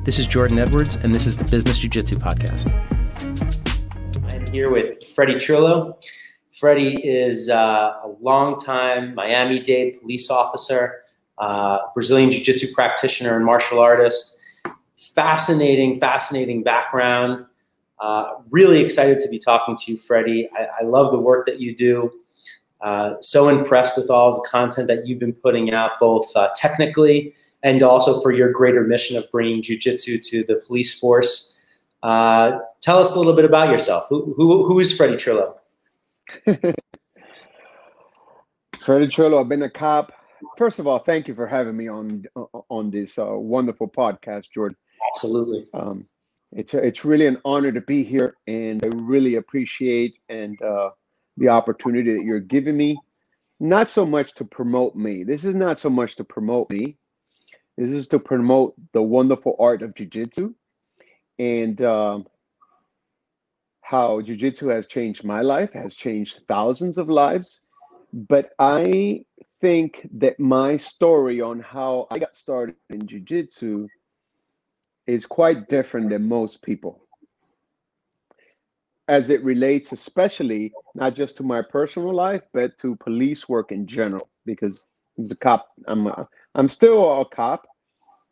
This is Jordan Edwards, and this is the Business Jiu Jitsu Podcast. I'm here with Freddy Trillo. Freddy is a longtime Miami-Dade police officer, Brazilian Jiu Jitsu practitioner and martial artist. Fascinating background. Really excited to be talking to you, Freddy. I love the work that you do. So impressed with all the content that you've been putting out, both technically and also for your greater mission of bringing jiu-jitsu to the police force. Tell us a little bit about yourself. Who is Freddy Trillo? Freddy Trillo, I've been a cop. First of all, thank you for having me on this wonderful podcast, Jordan. Absolutely. It's really an honor to be here, and I really appreciate the opportunity that you're giving me. Not so much to promote me. This is not so much to promote me. This is to promote the wonderful art of jiu-jitsu and how jiu-jitsu has changed my life, has changed thousands of lives. But I think that my story on how I got started in jiu-jitsu is quite different than most people, as it relates especially not just to my personal life, but to police work in general. Because as a cop, I'm still a cop,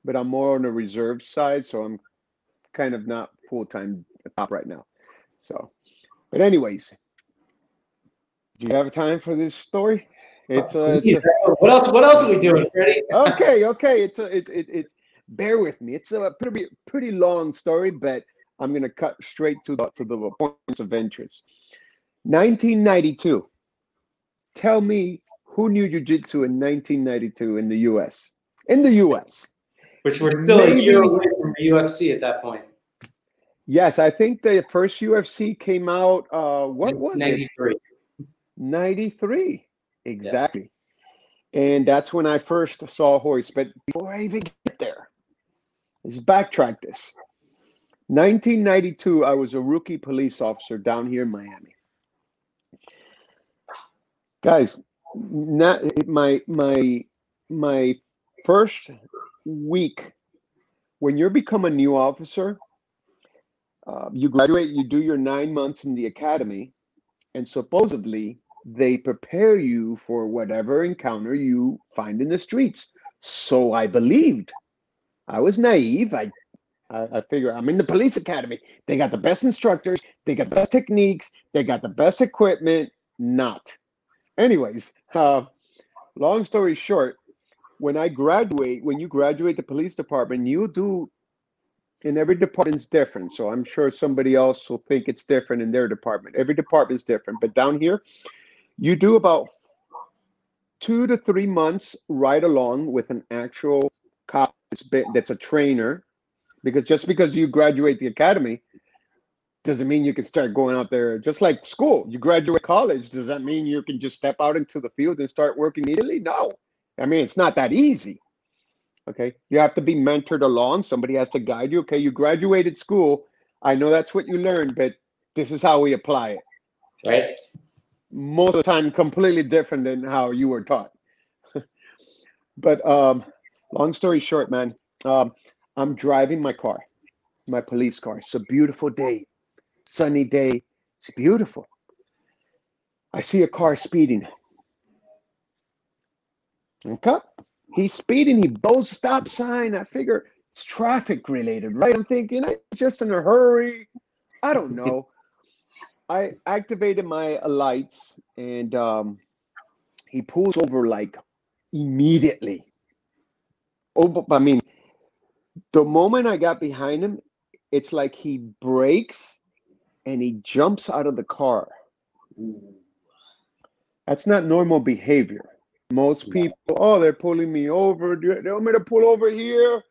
but I'm more on the reserve side, so I'm kind of not full-time cop right now. So, but anyways, do you have time for this story? What else are we doing, Freddy? Okay. It's bear with me. It's a pretty long story, but I'm gonna cut straight to the points of interest. 1992. Tell me who knew jiu-jitsu in 1992 in the U.S. In the U.S. Which we're still a year away from the UFC at that point. Yes, I think the first UFC came out. What was 93. it? 93. Exactly. Yeah. And that's when I first saw Hoist. But before I even get there, let's backtrack this. 1992, I was a rookie police officer down here in Miami. Guys, not my first week when you become a new officer, you graduate, you do your 9 months in the academy, and supposedly they prepare you for whatever encounter you find in the streets. So I believed. I was naive. I figure I'm in the police academy. They got the best instructors. They got the best techniques. They got the best equipment. Not. Anyways, long story short, when you graduate the police department, you do, and every department's different. So I'm sure somebody else will think it's different in their department. Every department's different. But down here, you do about 2 to 3 months right along with an actual cop that's a trainer. Because just because you graduate the academy doesn't mean you can start going out there. Just like school, you graduate college, does that mean you can just step out into the field and start working immediately? No. I mean, it's not that easy. Okay. You have to be mentored along. Somebody has to guide you. Okay. You graduated school. I know that's what you learned, but this is how we apply it. Right. Most of the time, completely different than how you were taught. But long story short, man, I'm driving my car, my police car. It's a beautiful day, sunny day. It's beautiful. I see a car speeding. Okay. He's speeding. He blows stop sign. I figure it's traffic related, right? I'm thinking it's just in a hurry. I don't know. I activated my lights, and he pulls over like immediately. Oh, I mean, the moment I got behind him, it's like he brakes and he jumps out of the car. That's not normal behavior. Most people, they're pulling me over. They want me to pull over here,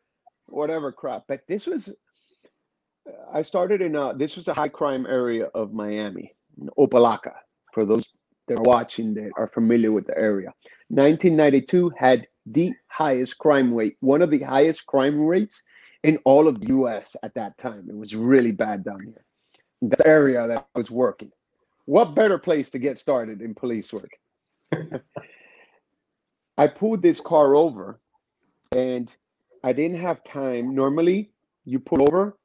whatever crap. But this was, I started this was a high crime area of Miami, Opalaca, for those that are watching that are familiar with the area. 1992 had the highest crime rate, one of the highest crime rates in all of the U.S. at that time. It was really bad down here. The area that I was working. What better place to get started in police work? I pulled this car over, and I didn't have time. Normally, you pull over,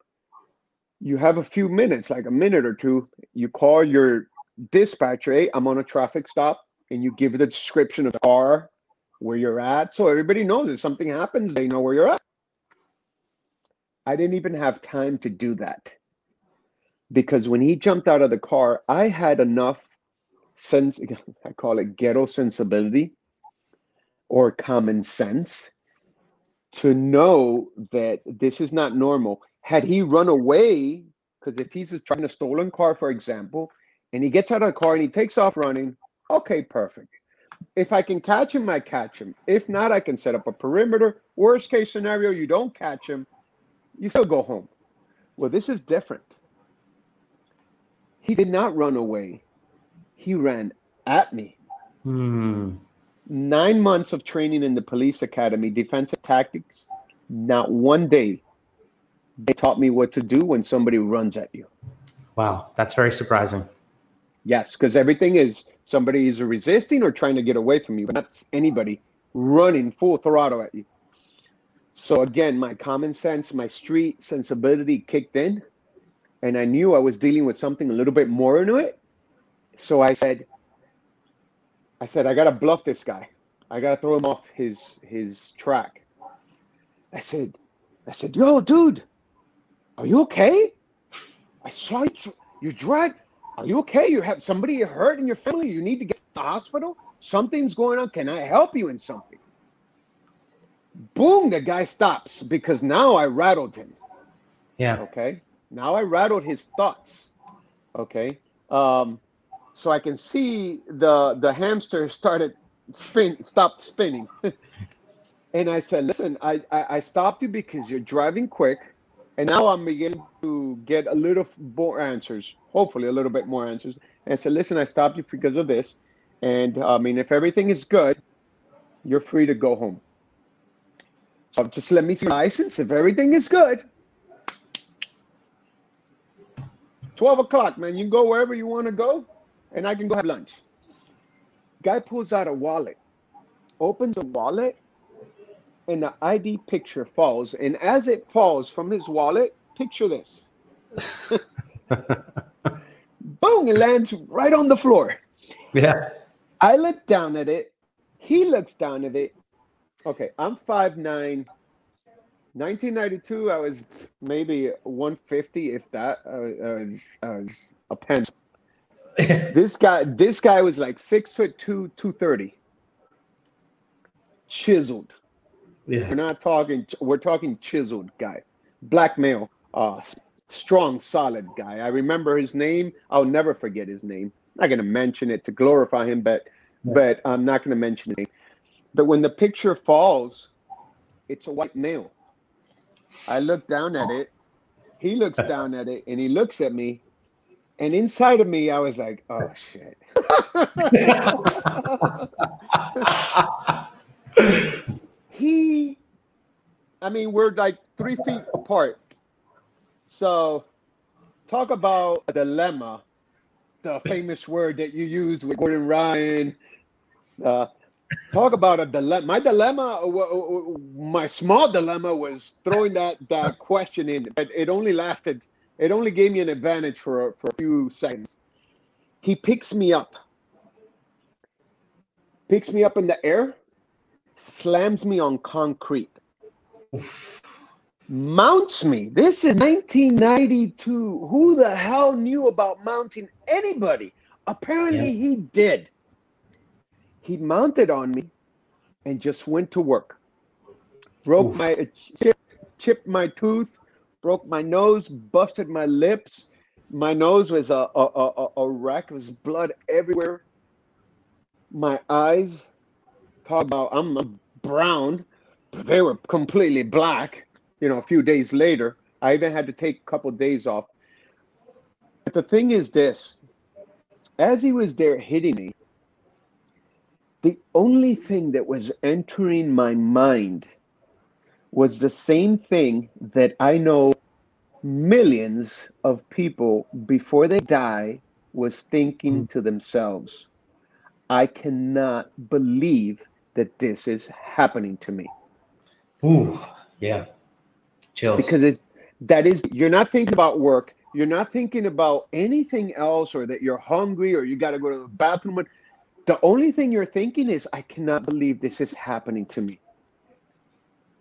you have a few minutes, like a minute or two, you call your dispatcher, hey, I'm on a traffic stop, and you give the description of the car, where you're at, so everybody knows if something happens, they know where you're at. I didn't even have time to do that, because when he jumped out of the car, I had enough sense, I call it ghetto sensibility or common sense, to know that this is not normal. Had he run away, because if he's just driving a stolen car, for example, and he gets out of the car and he takes off running, okay, perfect. If I can catch him, I catch him. If not, I can set up a perimeter. Worst case scenario, you don't catch him, you still go home. Well, this is different. He did not run away. He ran at me. 9 months of training in the police academy, defensive tactics, not one day they taught me what to do when somebody runs at you. Wow, that's very surprising. Yes, because everything is somebody is resisting or trying to get away from you, but not anybody running full throttle at you. So again, my common sense, my street sensibility kicked in, and I knew I was dealing with something a little bit more into it. So I said, I got to bluff this guy. I got to throw him off his track. I said, yo, dude, are you okay? I saw you drive. Are you okay? You have somebody hurt in your family? You need to get to the hospital? Something's going on. Can I help you in something? Boom, the guy stops, because now I rattled him. Yeah. Okay. Now I rattled his thoughts. Okay. So I can see the hamster stopped spinning. And I said, listen, I stopped you because you're driving quick. And now I'm beginning to get a little more answers, hopefully a little bit more answers. And I said, listen, I stopped you because of this. And I mean, if everything is good, you're free to go home. So just let me see your license. If everything is good, 12 o'clock, man, you can go wherever you want to go, and I can go have lunch. Guy pulls out a wallet, opens a wallet, and the ID picture falls. And as it falls from his wallet, picture this. Boom, it lands right on the floor. Yeah. I look down at it. He looks down at it. Okay, I'm 5'9". 1992, I was maybe 150, if that. I was a pencil. This guy was like 6'2", 230. Chiseled. Yeah. We're talking chiseled guy. Black male. Strong, solid guy. I remember his name. I'll never forget his name. I'm not going to mention it to glorify him, but I'm not going to mention his name. But when the picture falls, it's a white male. I look down at it. He looks down at it, and he looks at me. And inside of me, I was like, oh, shit. We're like 3 feet apart. So talk about a dilemma, the famous word that you use with Gordon Ryan. Talk about a dilemma. My small dilemma was throwing that question in, but it only gave me an advantage for a few seconds. He picks me up in the air, slams me on concrete, mounts me. This is 1992. Who the hell knew about mounting anybody? Apparently he did. He mounted on me and just went to work. Chipped my tooth, broke my nose, busted my lips. My nose was a wreck. There was blood everywhere. My eyes, talk about I'm brown, but they were completely black. A few days later, I even had to take a couple of days off. But the thing is this, as he was there hitting me, the only thing that was entering my mind was the same thing that I know millions of people before they die was thinking to themselves. I cannot believe that this is happening to me. Ooh, yeah. Chills. That is, you're not thinking about work. You're not thinking about anything else, or that you're hungry or you got to go to the bathroom. The only thing you're thinking is, I cannot believe this is happening to me.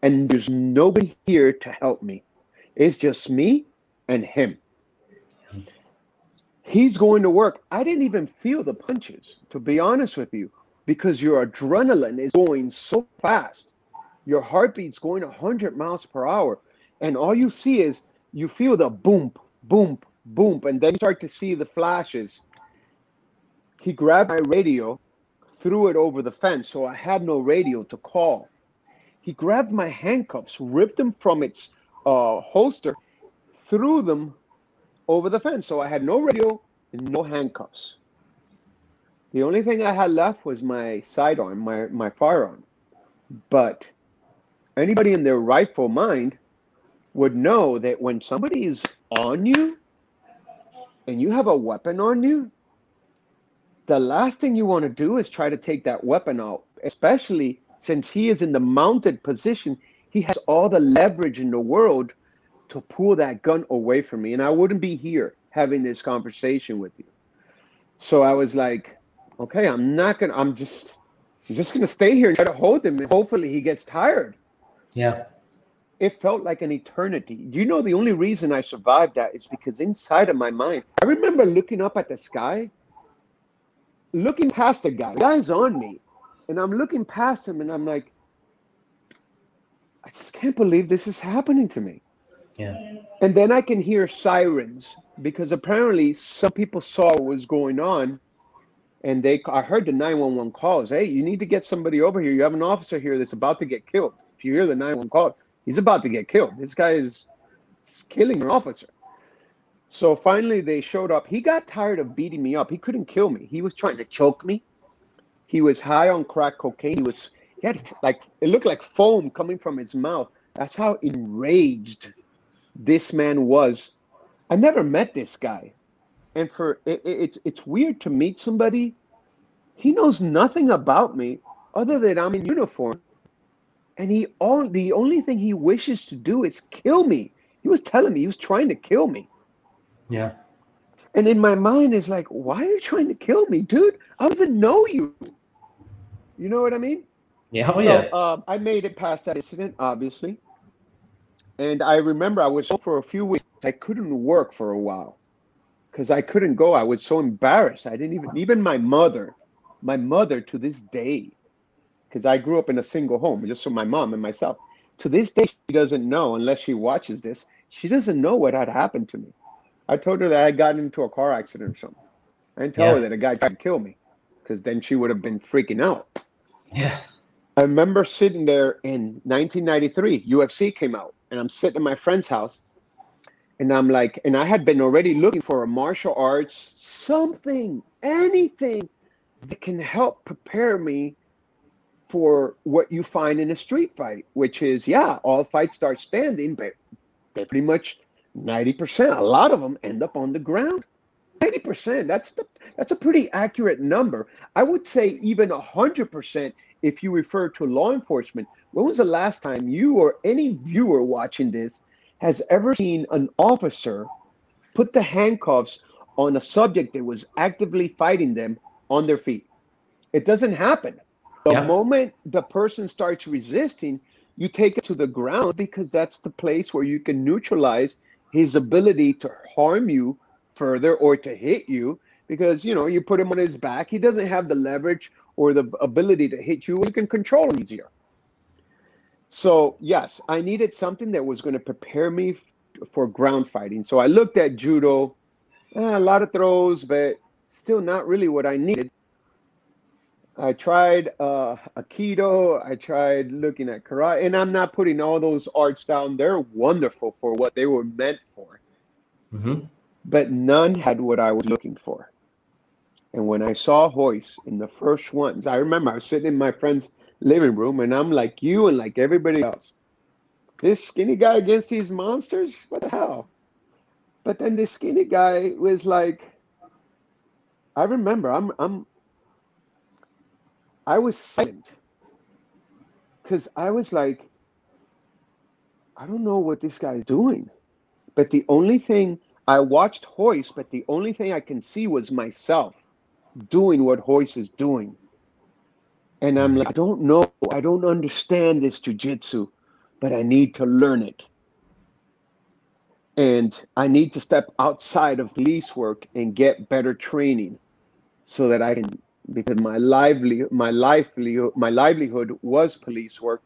And there's nobody here to help me. It's just me and him. He's going to work. I didn't even feel the punches, to be honest with you, because your adrenaline is going so fast. Your heartbeat's going 100 miles per hour. And all you see is, you feel the boom, boom, boom, and then you start to see the flashes. He grabbed my radio, threw it over the fence, so I had no radio to call. He grabbed my handcuffs, ripped them from its holster, threw them over the fence, so I had no radio and no handcuffs. The only thing I had left was my sidearm, my firearm. But anybody in their rightful mind would know that when somebody is on you and you have a weapon on you, the last thing you want to do is try to take that weapon out, especially since he is in the mounted position. He has all the leverage in the world to pull that gun away from me, and I wouldn't be here having this conversation with you. So I was like, okay, I'm just gonna stay here and try to hold him, and hopefully he gets tired. Yeah. It felt like an eternity. You know, the only reason I survived that is because inside of my mind, I remember looking up at the sky, looking past the guy's on me, and I'm looking past him, and I'm like, I just can't believe this is happening to me. Yeah. And then I can hear sirens, because apparently some people saw what was going on, and I heard the 911 calls. Hey, you need to get somebody over here. You have an officer here that's about to get killed. If you hear the 911 call, he's about to get killed. This guy is killing an officer. So finally they showed up. He got tired of beating me up. He couldn't kill me. He was trying to choke me. He was high on crack cocaine. He had like, it looked like foam coming from his mouth. That's how enraged this man was. I never met this guy. And it's weird to meet somebody. He knows nothing about me other than I'm in uniform. And the only thing he wishes to do is kill me. He was telling me he was trying to kill me. Yeah. And in my mind, it's like, why are you trying to kill me, dude? I don't even know you. You know what I mean? Yeah. Oh, So, yeah. I made it past that incident, obviously. And I remember I was home for a few weeks. I couldn't work for a while because I couldn't go. I was so embarrassed. I didn't even my mother to this day, because I grew up in a single home, just for my mom and myself. To this day, she doesn't know, unless she watches this, she doesn't know what had happened to me. I told her that I got into a car accident or something. I didn't tell her that a guy tried to kill me, because then she would have been freaking out. Yeah. I remember sitting there in 1993, UFC came out, and I'm sitting in my friend's house, and I'm like, and I had been already looking for a martial arts, something, anything that can help prepare me for what you find in a street fight, which is, yeah, all fights start standing, but they pretty much 90%, a lot of them end up on the ground. 90%, that's a pretty accurate number. I would say even 100% if you refer to law enforcement. When was the last time you or any viewer watching this has ever seen an officer put the handcuffs on a subject that was actively fighting them on their feet? It doesn't happen. The moment the person starts resisting, you take it to the ground, because that's the place where you can neutralize his ability to harm you further or to hit you, because, you know, you put him on his back. He doesn't have the leverage or the ability to hit you. You can control him easier. So, yes, I needed something that was going to prepare me for ground fighting. So I looked at judo, a lot of throws, but still not really what I needed. I tried Aikido. I tried looking at karate, and I'm not putting all those arts down. They're wonderful for what they were meant for. Mm-hmm. But none had what I was looking for. And when I saw Hoist in the first ones, I remember I was sitting in my friend's living room, and I'm like you and like everybody else. This skinny guy against these monsters? What the hell? But then this skinny guy was like, I remember I was silent, because I was like, I don't know what this guy is doing. But the only thing I watched Hoist, but the only thing I can see was myself doing what Hoist is doing. And I'm like, I don't know. I don't understand this jiu-jitsu, but I need to learn it. And I need to step outside of police work and get better training so that I can, because my livelihood was police work.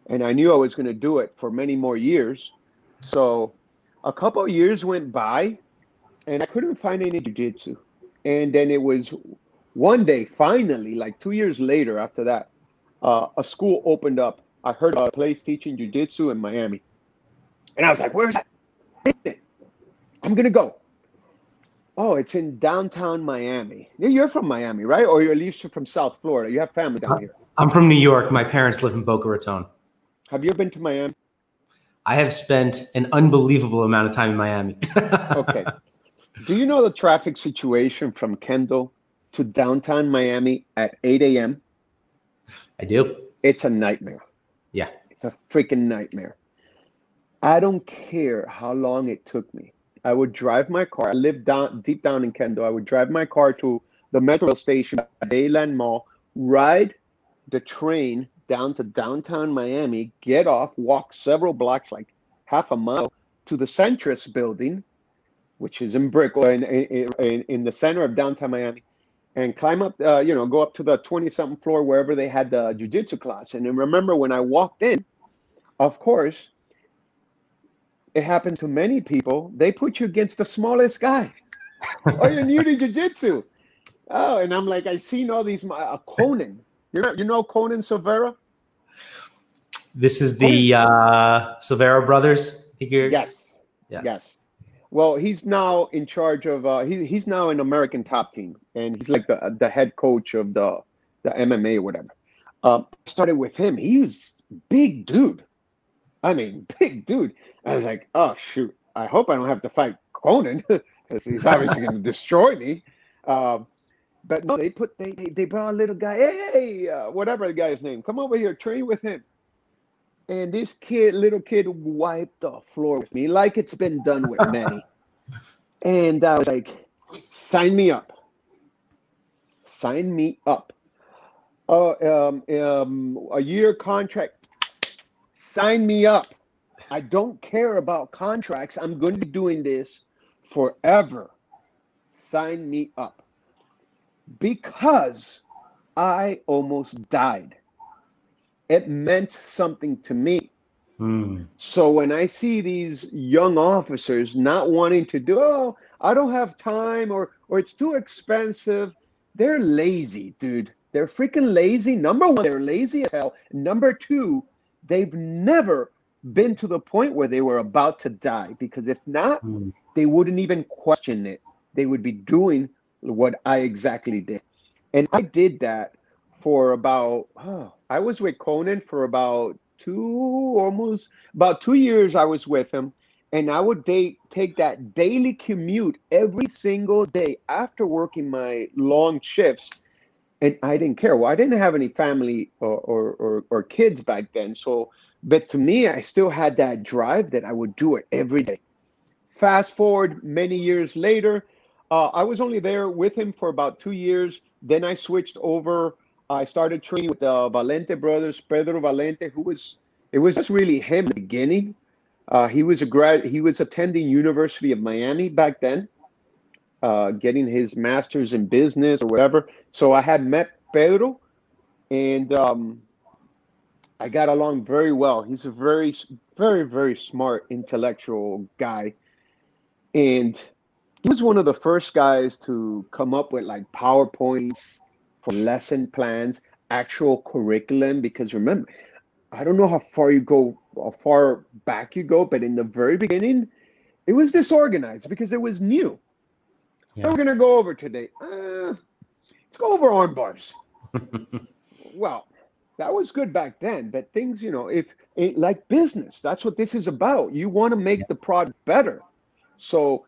And I knew I was going to do it for many more years. So a couple of years went by and I couldn't find any jiu-jitsu. And then it was one day, finally, like 2 years later after that, a school opened up. I heard about a place teaching jiu-jitsu in Miami. And I was like, where's that? I'm going to go. Oh, it's in downtown Miami. You're from Miami, right? Or you're at least from South Florida. You have family down here. I'm from New York. My parents live in Boca Raton. Have you ever been to Miami? I have spent an unbelievable amount of time in Miami. Okay. Do you know the traffic situation from Kendall to downtown Miami at 8 a.m.? I do. It's a nightmare. Yeah. It's a freaking nightmare. I don't care how long it took me. I would drive my car. I lived deep down in Kendall. I would drive my car to the metro station at Dayland Mall, ride the train down to downtown Miami, get off, walk several blocks, like half a mile, to the Centrus building, which is in Brickell, in the center of downtown Miami, and climb up, go up to the 20-something floor wherever they had the jiu-jitsu class. And then remember when I walked in, of course, it happens to many people. They put you against the smallest guy. Oh, you're new to jiu-jitsu. Oh, and I'm like, I seen all these, Conan. You know Conan Silvera? This is the Silvera brothers. I think Yes. Yeah. Yes. Well, he's now in charge of, he's now an American Top Team. And he's like the head coach of the MMA or whatever. Started with him. He was big dude. I mean, big dude. I was like, oh, shoot. I hope I don't have to fight Conan because he's obviously going to destroy me. But no, they brought a little guy. Hey, whatever the guy's name, come over here, train with him. And this little kid, wiped the floor with me like it's been done with many. And I was like, sign me up. Sign me up. A year contract. Sign me up. I don't care about contracts. I'm going to be doing this forever. Sign me up. Because I almost died. It meant something to me. So when I see these young officers not wanting to do, oh, I don't have time, or it's too expensive, they're lazy, dude. They're freaking lazy. Number one, they're lazy as hell. Number two, they've never been to the point where they were about to die, because if not, they wouldn't even question it. They would be doing what I exactly did. And I did that for about, I was with Conan for about 2 years. I was with him, and I would take that daily commute every single day after working my long shifts. And I didn't care. Well, I didn't have any family or kids back then. So, but to me, I still had that drive that I would do it every day. Fast forward many years later, I was only there with him for about 2 years. Then I switched over. I started training with the Valente brothers, Pedro Valente, it was just really him in the beginning. He was attending University of Miami back then, getting his master's in business or whatever. So I had met Pedro, and I got along very well. He's a very, very, very smart, intellectual guy. And he was one of the first guys to come up with like PowerPoints for lesson plans, actual curriculum. Because remember, I don't know how far back you go, but in the very beginning, it was disorganized because it was new. Yeah. What we're going to go over today? Let's go over arm bars. Well, that was good back then, but things, like business, that's what this is about. You want to make the product better. So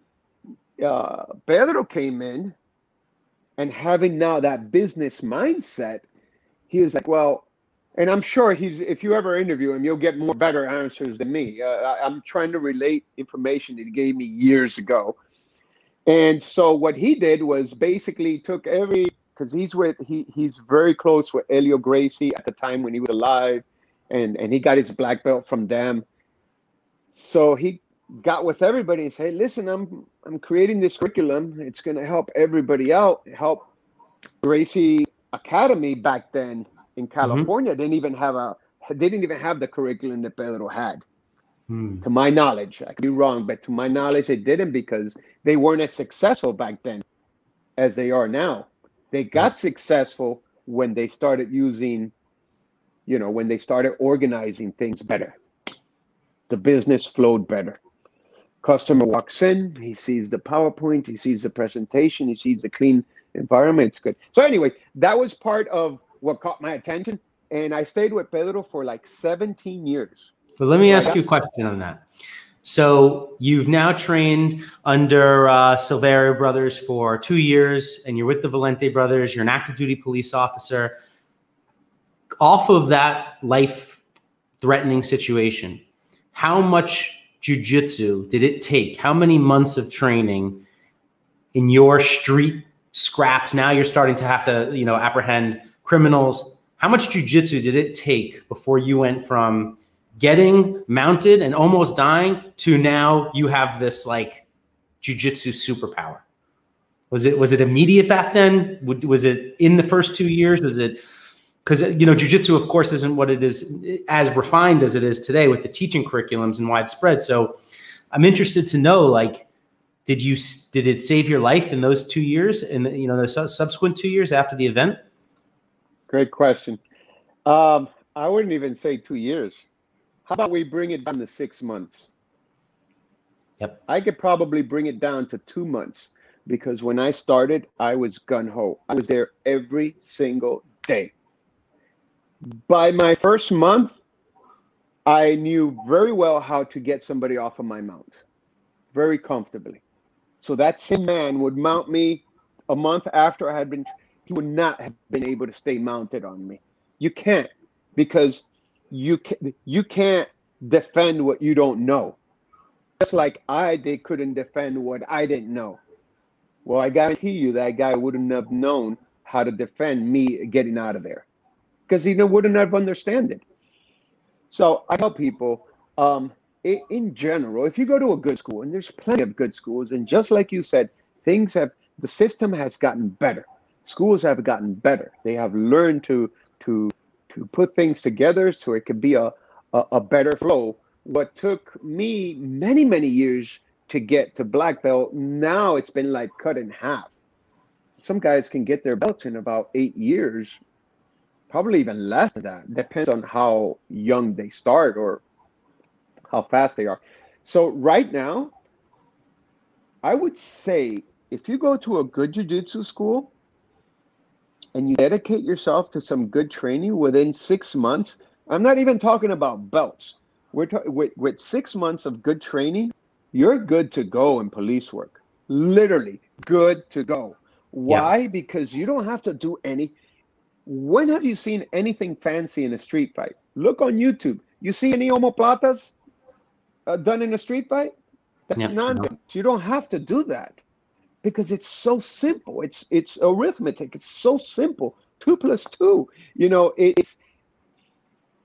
Pedro came in, and having now that business mindset, he was like, well, And I'm sure if you ever interview him, you'll get more better answers than me. I'm trying to relate information that he gave me years ago. And so what he did was basically took because he's very close with Elio Gracie at the time when he was alive, and he got his black belt from them. So he got with everybody and said, listen, I'm creating this curriculum. It's going to help everybody out, help Gracie Academy back then in California. Didn't even have the curriculum that Pedro had. To my knowledge. I could be wrong, but to my knowledge, they didn't, because they weren't as successful back then as they are now. They got successful when they started using, when they started organizing things better. The business flowed better. Customer walks in, he sees the PowerPoint, he sees the presentation, he sees the clean environment. It's good. So anyway, that was part of what caught my attention. And I stayed with Pedro for like 17 years. But let me ask you a question on that. So you've now trained under Silverio Brothers for 2 years, and you're with the Valente Brothers. You're an active duty police officer. Off of that life-threatening situation, how much jiu-jitsu did it take? How many months of training in your street scraps? Now you're starting to have to, apprehend criminals. How much jiu-jitsu did it take before you went from getting mounted and almost dying to now you have this like jiu-jitsu superpower? Was it immediate back then? Was it in the first 2 years? Was it, because jiu-jitsu of course isn't what it is as refined as it is today with the teaching curriculums and widespread. So I'm interested to know, like, did it save your life in those 2 years and the subsequent 2 years after the event? Great question. I wouldn't even say 2 years. How about we bring it down to 6 months? Yep. I could probably bring it down to 2 months, because when I started, I was gung-ho. I was there every single day. By my first month, I knew very well how to get somebody off of my mount very comfortably. So that same man would mount me a month after I had been, he would not have been able to stay mounted on me. You can't, because you can't defend what you don't know. Just like they couldn't defend what I didn't know. Well, I guarantee you that guy wouldn't have known how to defend me getting out of there, because he wouldn't have understood it. So I tell people, in general, if you go to a good school, and there's plenty of good schools, and just like you said, the system has gotten better. Schools have gotten better. They have learned to put things together so it could be a better flow. What took me many, many years to get to black belt, now it's been like cut in half. Some guys can get their belts in about 8 years, probably even less than that. Depends on how young they start or how fast they are. So right now, I would say if you go to a good jiu-jitsu school, and you dedicate yourself to some good training within 6 months, I'm not even talking about belts. We're with 6 months of good training, you're good to go in police work. Literally good to go. Why? Yeah. Because you don't have to do any. When have you seen anything fancy in a street fight? Look on YouTube. You see any omoplatas done in a street fight? That's nonsense. No. You don't have to do that, because it's so simple. It's arithmetic. It's so simple. 2 + 2. It's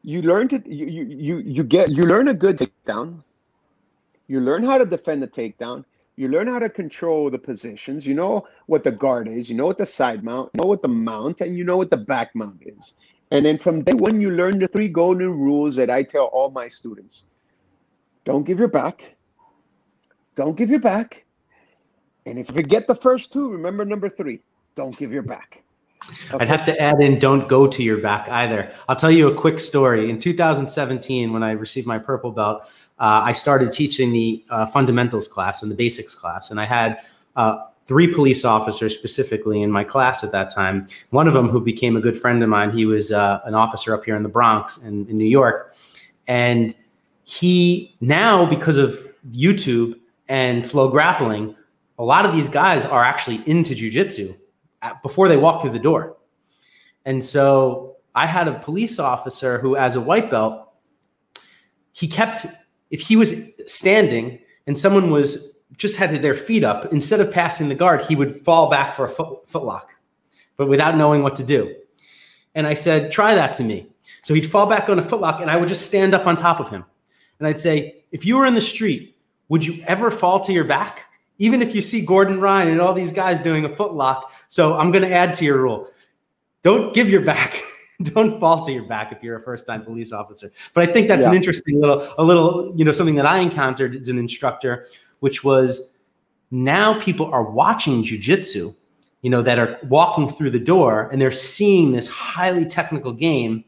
you learn a good takedown. You learn how to defend the takedown. You learn how to control the positions. You know what the guard is. You know what the side mount. You know what the mount, and you know what the back mount is. And then from day one, you learn the 3 golden rules that I tell all my students. Don't give your back. Don't give your back. And if you forget the first 2, remember number 3. Don't give your back. Okay. I'd have to add in, don't go to your back either. I'll tell you a quick story. In 2017, when I received my purple belt, I started teaching the fundamentals class and the basics class. And I had 3 police officers specifically in my class at that time. One of them, who became a good friend of mine, he was an officer up here in the Bronx in New York. And he now, because of YouTube and Flow Grappling, a lot of these guys are actually into jiu-jitsu before they walk through the door. And so I had a police officer who, as a white belt, if he was standing and someone just had their feet up, instead of passing the guard, he would fall back for a foot lock, but without knowing what to do. And I said, try that to me. So he'd fall back on a foot lock and I would just stand up on top of him. And I'd say, if you were in the street, would you ever fall to your back? Even if you see Gordon Ryan and all these guys doing a foot lock. So I'm going to add to your rule. Don't give your back. Don't fall to your back if you're a first-time police officer. But I think that's an interesting little, something that I encountered as an instructor, which was now people are watching jiu-jitsu, that are walking through the door and they're seeing this highly technical game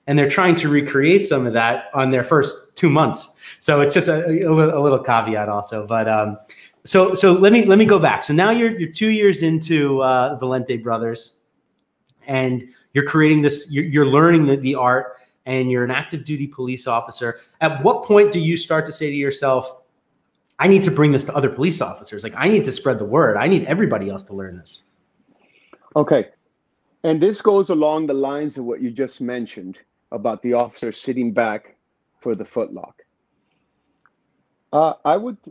and they're trying to recreate some of that on their first 2 months. So it's just a little caveat also. But so let me go back. So now you're 2 years into Valente Brothers, and you're creating this. You're learning the art, and you're an active duty police officer. At what point do you start to say to yourself, "I need to bring this to other police officers. Like, I need to spread the word. I need everybody else to learn this"? Okay. And this goes along the lines of what you just mentioned about the officer sitting back for the footlock.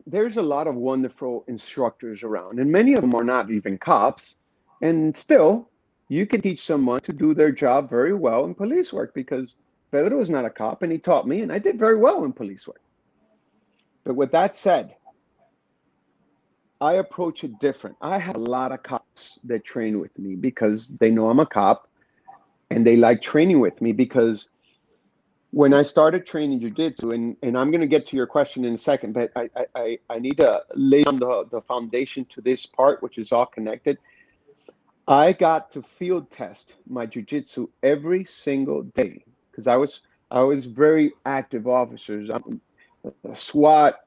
There's a lot of wonderful instructors around, and many of them are not even cops. And still, you can teach someone to do their job very well in police work, because Pedro is not a cop and he taught me and I did very well in police work. But with that said, I approach it different. I have a lot of cops that train with me because they know I'm a cop, and they like training with me because when I started training jiu-jitsu, and I'm going to get to your question in a second, but I need to lay on the foundation to this part, which is all connected. I got to field test my jiu-jitsu every single day because I was very active officers. SWAT,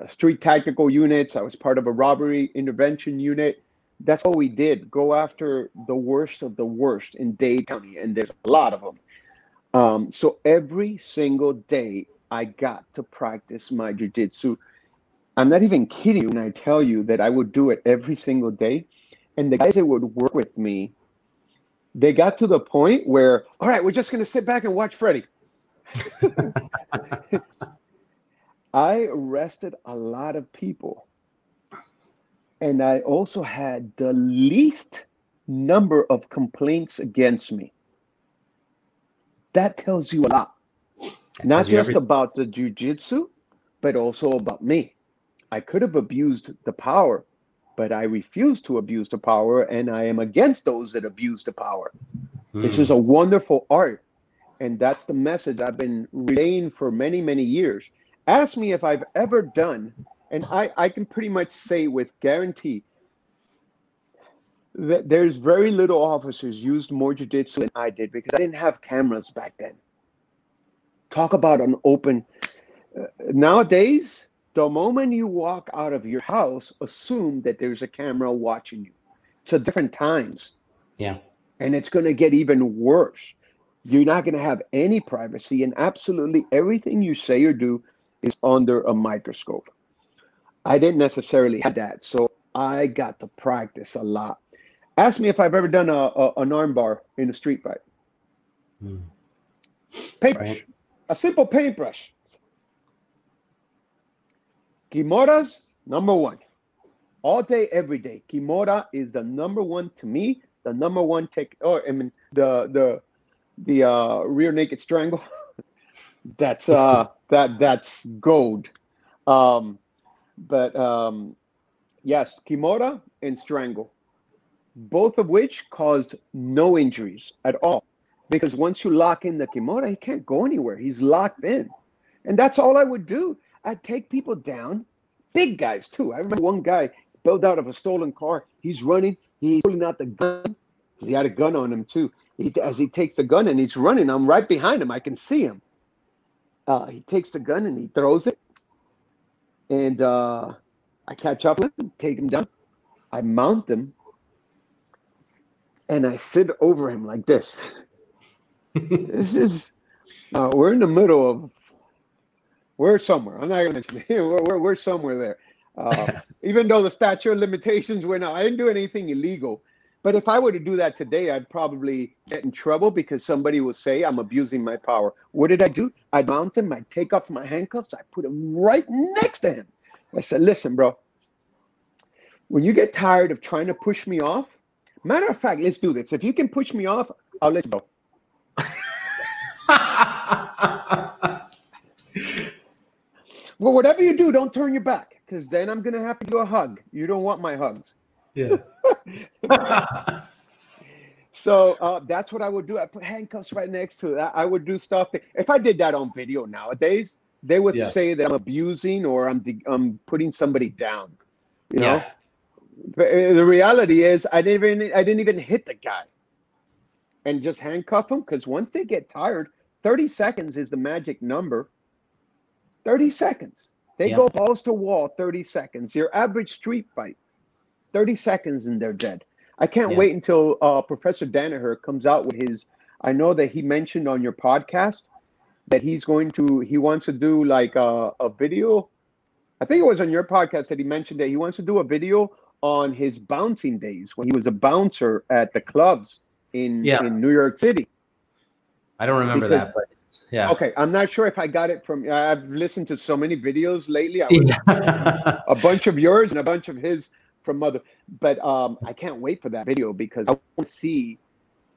street tactical units. I was part of a robbery intervention unit. That's all we did. Go after the worst of the worst in Dade County, and there's a lot of them. So every single day I got to practice my jiu-jitsu. I'm not even kidding when I tell you that I would do it every single day. And the guys that would work with me, they got to the point where, all right, we're just going to sit back and watch Freddy. I arrested a lot of people. And I also had the least number of complaints against me. That tells you a lot. Not just about the jiu-jitsu, but also about me. I could have abused the power, but I refuse to abuse the power, and I am against those that abuse the power. This is a wonderful art, and that's the message I've been relaying for many, many years. Ask me if I've ever done, and I can pretty much say with guarantee that there's very little officers used more jiu-jitsu than I did, because I didn't have cameras back then. Talk about an open... nowadays, the moment you walk out of your house, assume that there's a camera watching you. It's a different times. Yeah. And it's going to get even worse. You're not going to have any privacy, and absolutely everything you say or do is under a microscope. I didn't necessarily have that, so I got to practice a lot. Ask me if I've ever done an arm bar in a street fight. Paintbrush. Right. A simple paintbrush. Kimora's number one. All day, every day. Kimura is the number one to me. The number one the rear naked strangle. That's that's gold. Yes, Kimura and strangle, both of which caused no injuries at all, because once you lock in the Kimura, he can't go anywhere. He's locked in, and that's all I would do. I'd take people down, big guys too. I remember one guy spilled out of a stolen car. He's running. He's pulling out the gun. He had a gun on him too. As he takes the gun and he's running, I'm right behind him. I can see him. He takes the gun and he throws it. And I catch up with him, take him down. I mount him. And I sit over him like this. This is, we're in the middle of, we're somewhere. I'm not going to mention it. We're somewhere there. Even though the statute of limitations went out, I didn't do anything illegal. But if I were to do that today, I'd probably get in trouble because somebody will say I'm abusing my power. What did I do? I'd mount him. I'd take off my handcuffs. I put him right next to him. I said, listen, bro, when you get tired of trying to push me off, matter of fact, let's do this. If you can push me off, I'll let you go. Well, whatever you do, don't turn your back, because then I'm going to have to do a hug. You don't want my hugs. Yeah. So that's what I would do. I put handcuffs right next to it. I would do stuff. If I did that on video nowadays, they would say that I'm abusing or I'm putting somebody down. You know? But the reality is I didn't even hit the guy and just handcuff them, because once they get tired, 30 seconds is the magic number. 30 seconds. They go balls to wall, 30 seconds. Your average street fight, 30 seconds and they're dead. I can't wait until Professor Danaher comes out with his, I know that he mentioned on your podcast that he wants to do like a video. I think it was on your podcast that he mentioned that he wants to do a video on his bouncing days when he was a bouncer at the clubs in New York City. I don't remember that, but yeah. Okay, I'm not sure if I got it from. I've listened to so many videos lately. I was a bunch of yours and a bunch of his from other. But I can't wait for that video because I want to see.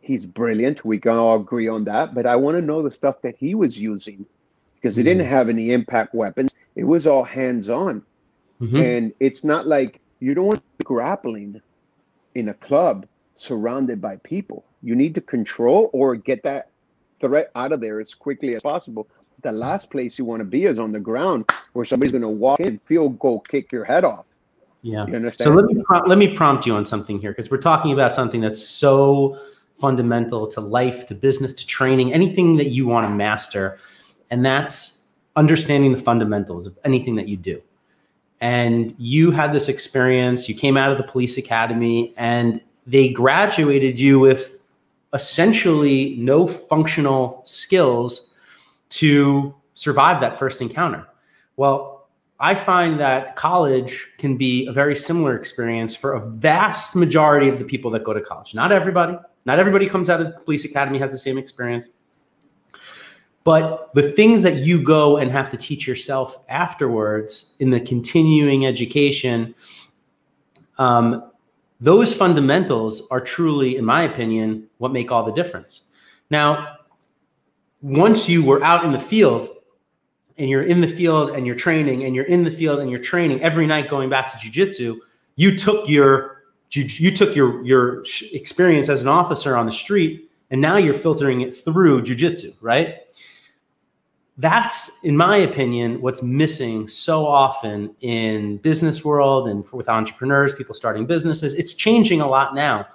He's brilliant. We can all agree on that. But I want to know the stuff that he was using, because he didn't have any impact weapons. It was all hands-on, and it's not like you don't want to be grappling in a club surrounded by people. You need to control or get that threat out of there as quickly as possible. The last place you want to be is on the ground where somebody's going to walk in, field goal, kick your head off. Yeah. You understand? So let me prompt you on something here, because we're talking about something that's so fundamental to life, to business, to training, anything that you want to master. And that's understanding the fundamentals of anything that you do. And you had this experience, you came out of the police academy and they graduated you with essentially no functional skills to survive that first encounter. Well, I find that college can be a very similar experience for a vast majority of the people that go to college. Not everybody comes out of the police academy has the same experience. But the things that you go and have to teach yourself afterwards in the continuing education, those fundamentals are truly, in my opinion, what make all the difference. Now, once you were out in the field and you're in the field and you're training and you're in the field and you're training every night going back to jiu-jitsu, you took your experience as an officer on the street and now you're filtering it through jiu-jitsu, right? That's, in my opinion, what's missing so often in business world and with entrepreneurs, people starting businesses. It's changing a lot now.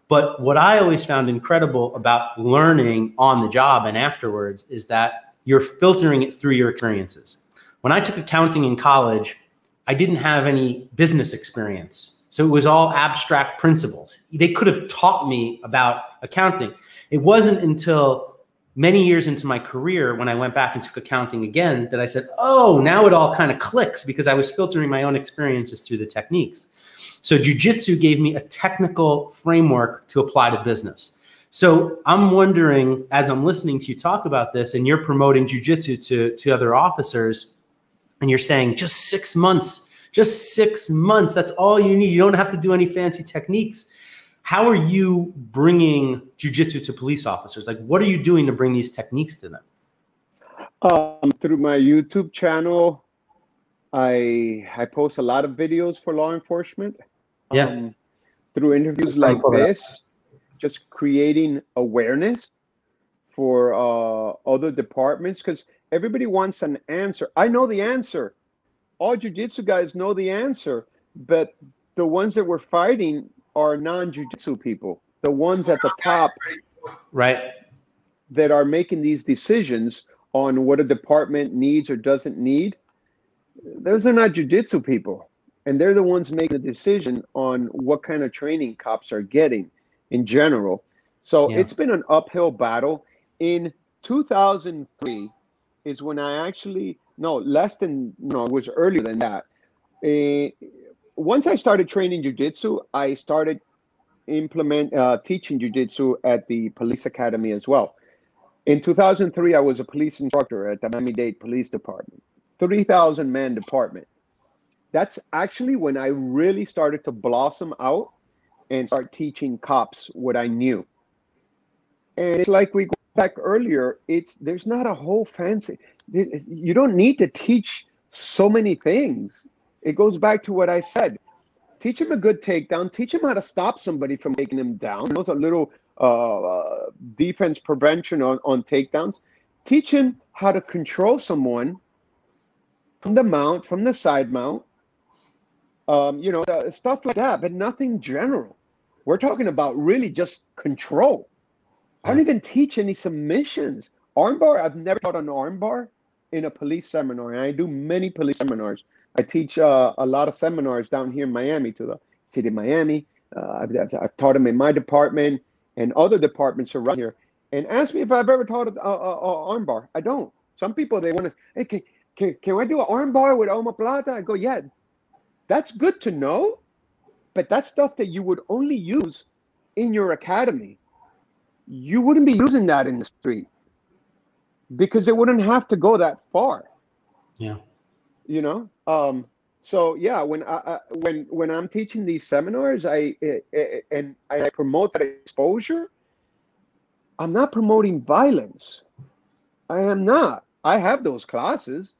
But what I always found incredible about learning on the job and afterwards is that you're filtering it through your experiences. When I took accounting in college, I didn't have any business experience. So it was all abstract principles. They could have taught me about accounting. It wasn't until many years into my career, when I went back and took accounting again, that I said, oh, now it all kind of clicks, because I was filtering my own experiences through the techniques. So jiu-jitsu gave me a technical framework to apply to business. So I'm wondering, as I'm listening to you talk about this and you're promoting jiu-jitsu to other officers, and you're saying just 6 months, that's all you need. You don't have to do any fancy techniques. How are you bringing jiu-jitsu to police officers? Like, what are you doing to bring these techniques to them? Through my YouTube channel, I post a lot of videos for law enforcement. Through interviews like this, just creating awareness for other departments, because everybody wants an answer. I know the answer. All jiu-jitsu guys know the answer, but the ones that we're fighting are non-jiu-jitsu people, the ones at the top, right, that are making these decisions on what a department needs or doesn't need. Those are not jiu-jitsu people, and they're the ones making the decision on what kind of training cops are getting in general. So it's been an uphill battle. In 2003 is when I actually, it was earlier than that. Once I started training jiu-jitsu, I started teaching jiu-jitsu at the police academy as well. In 2003, I was a police instructor at the Miami-Dade Police Department, 3,000-man department. That's actually when I really started to blossom out and start teaching cops what I knew. And it's like we go back earlier, there's not a whole fancy, you don't need to teach so many things. It goes back to what I said. Teach him a good takedown. Teach him how to stop somebody from taking him down. There's a little defense prevention on takedowns. Teach him how to control someone from the mount, from the side mount, you know, stuff like that, but nothing general. We're talking about really just control. I don't even teach any submissions. Armbar, I've never taught an armbar in a police seminar, and I do many police seminars. I teach a lot of seminars down here in Miami to the city of Miami. I've taught them in my department and other departments around here. And ask me if I've ever taught a armbar. I don't. Some people, they want to, hey, can I do an armbar with omoplata? I go, yeah, that's good to know, but that's stuff that you would only use in your academy. You wouldn't be using that in the street because it wouldn't have to go that far. Yeah. You know? So yeah, when I'm teaching these seminars, I promote that exposure. I'm not promoting violence. I am not. I have those classes,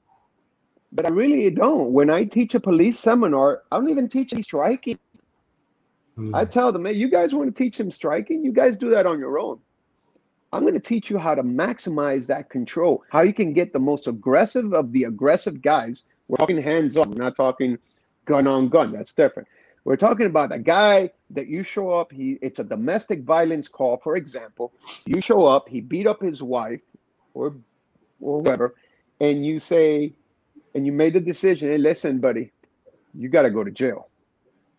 but I really don't. When I teach a police seminar, I don't even teach any striking. I tell them, hey, you guys want to teach them striking? You guys do that on your own. I'm going to teach you how to maximize that control, how you can get the most aggressive of the aggressive guys. We're talking hands-on. We're not talking gun on gun. That's different. We're talking about a guy that you show up. It's a domestic violence call, for example. You show up. He beat up his wife or whoever, and you say, and you made a decision. Hey, listen, buddy, you got to go to jail.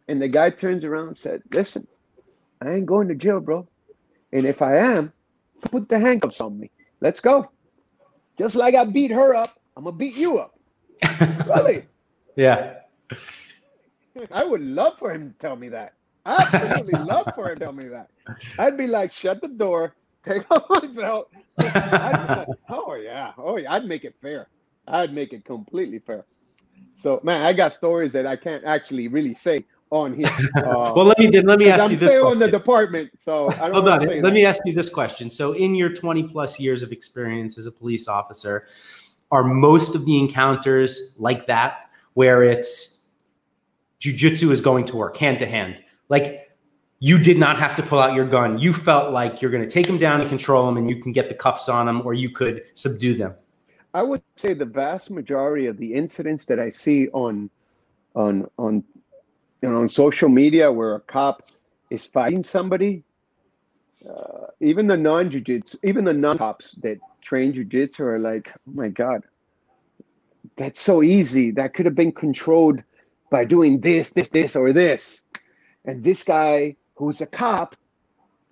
And the guy turns around and said, listen, I ain't going to jail, bro. And if I am, put the handcuffs on me. Let's go. Just like I beat her up, I'm going to beat you up. Really? Yeah. I would love for him to tell me that. Absolutely love for him to tell me that. I'd be like, shut the door, take off my belt. Oh, yeah. Oh, yeah. I'd make it fair. I'd make it completely fair. So, man, I got stories that I can't actually really say on here. Well, let me ask you this. I'm still in the department, so I don't. Hold on. Let me ask you this question. So, in your 20+ years of experience as a police officer, are most of the encounters like that, where it's jiu-jitsu is going to work hand to hand? Like, you did not have to pull out your gun. You felt like you're going to take them down and control them, and you can get the cuffs on them, or you could subdue them. I would say the vast majority of the incidents that I see on social media where a cop is fighting somebody, even the non-cops that train jiu-jitsu are like, oh my God, that's so easy. That could have been controlled by doing this, or this. And this guy who's a cop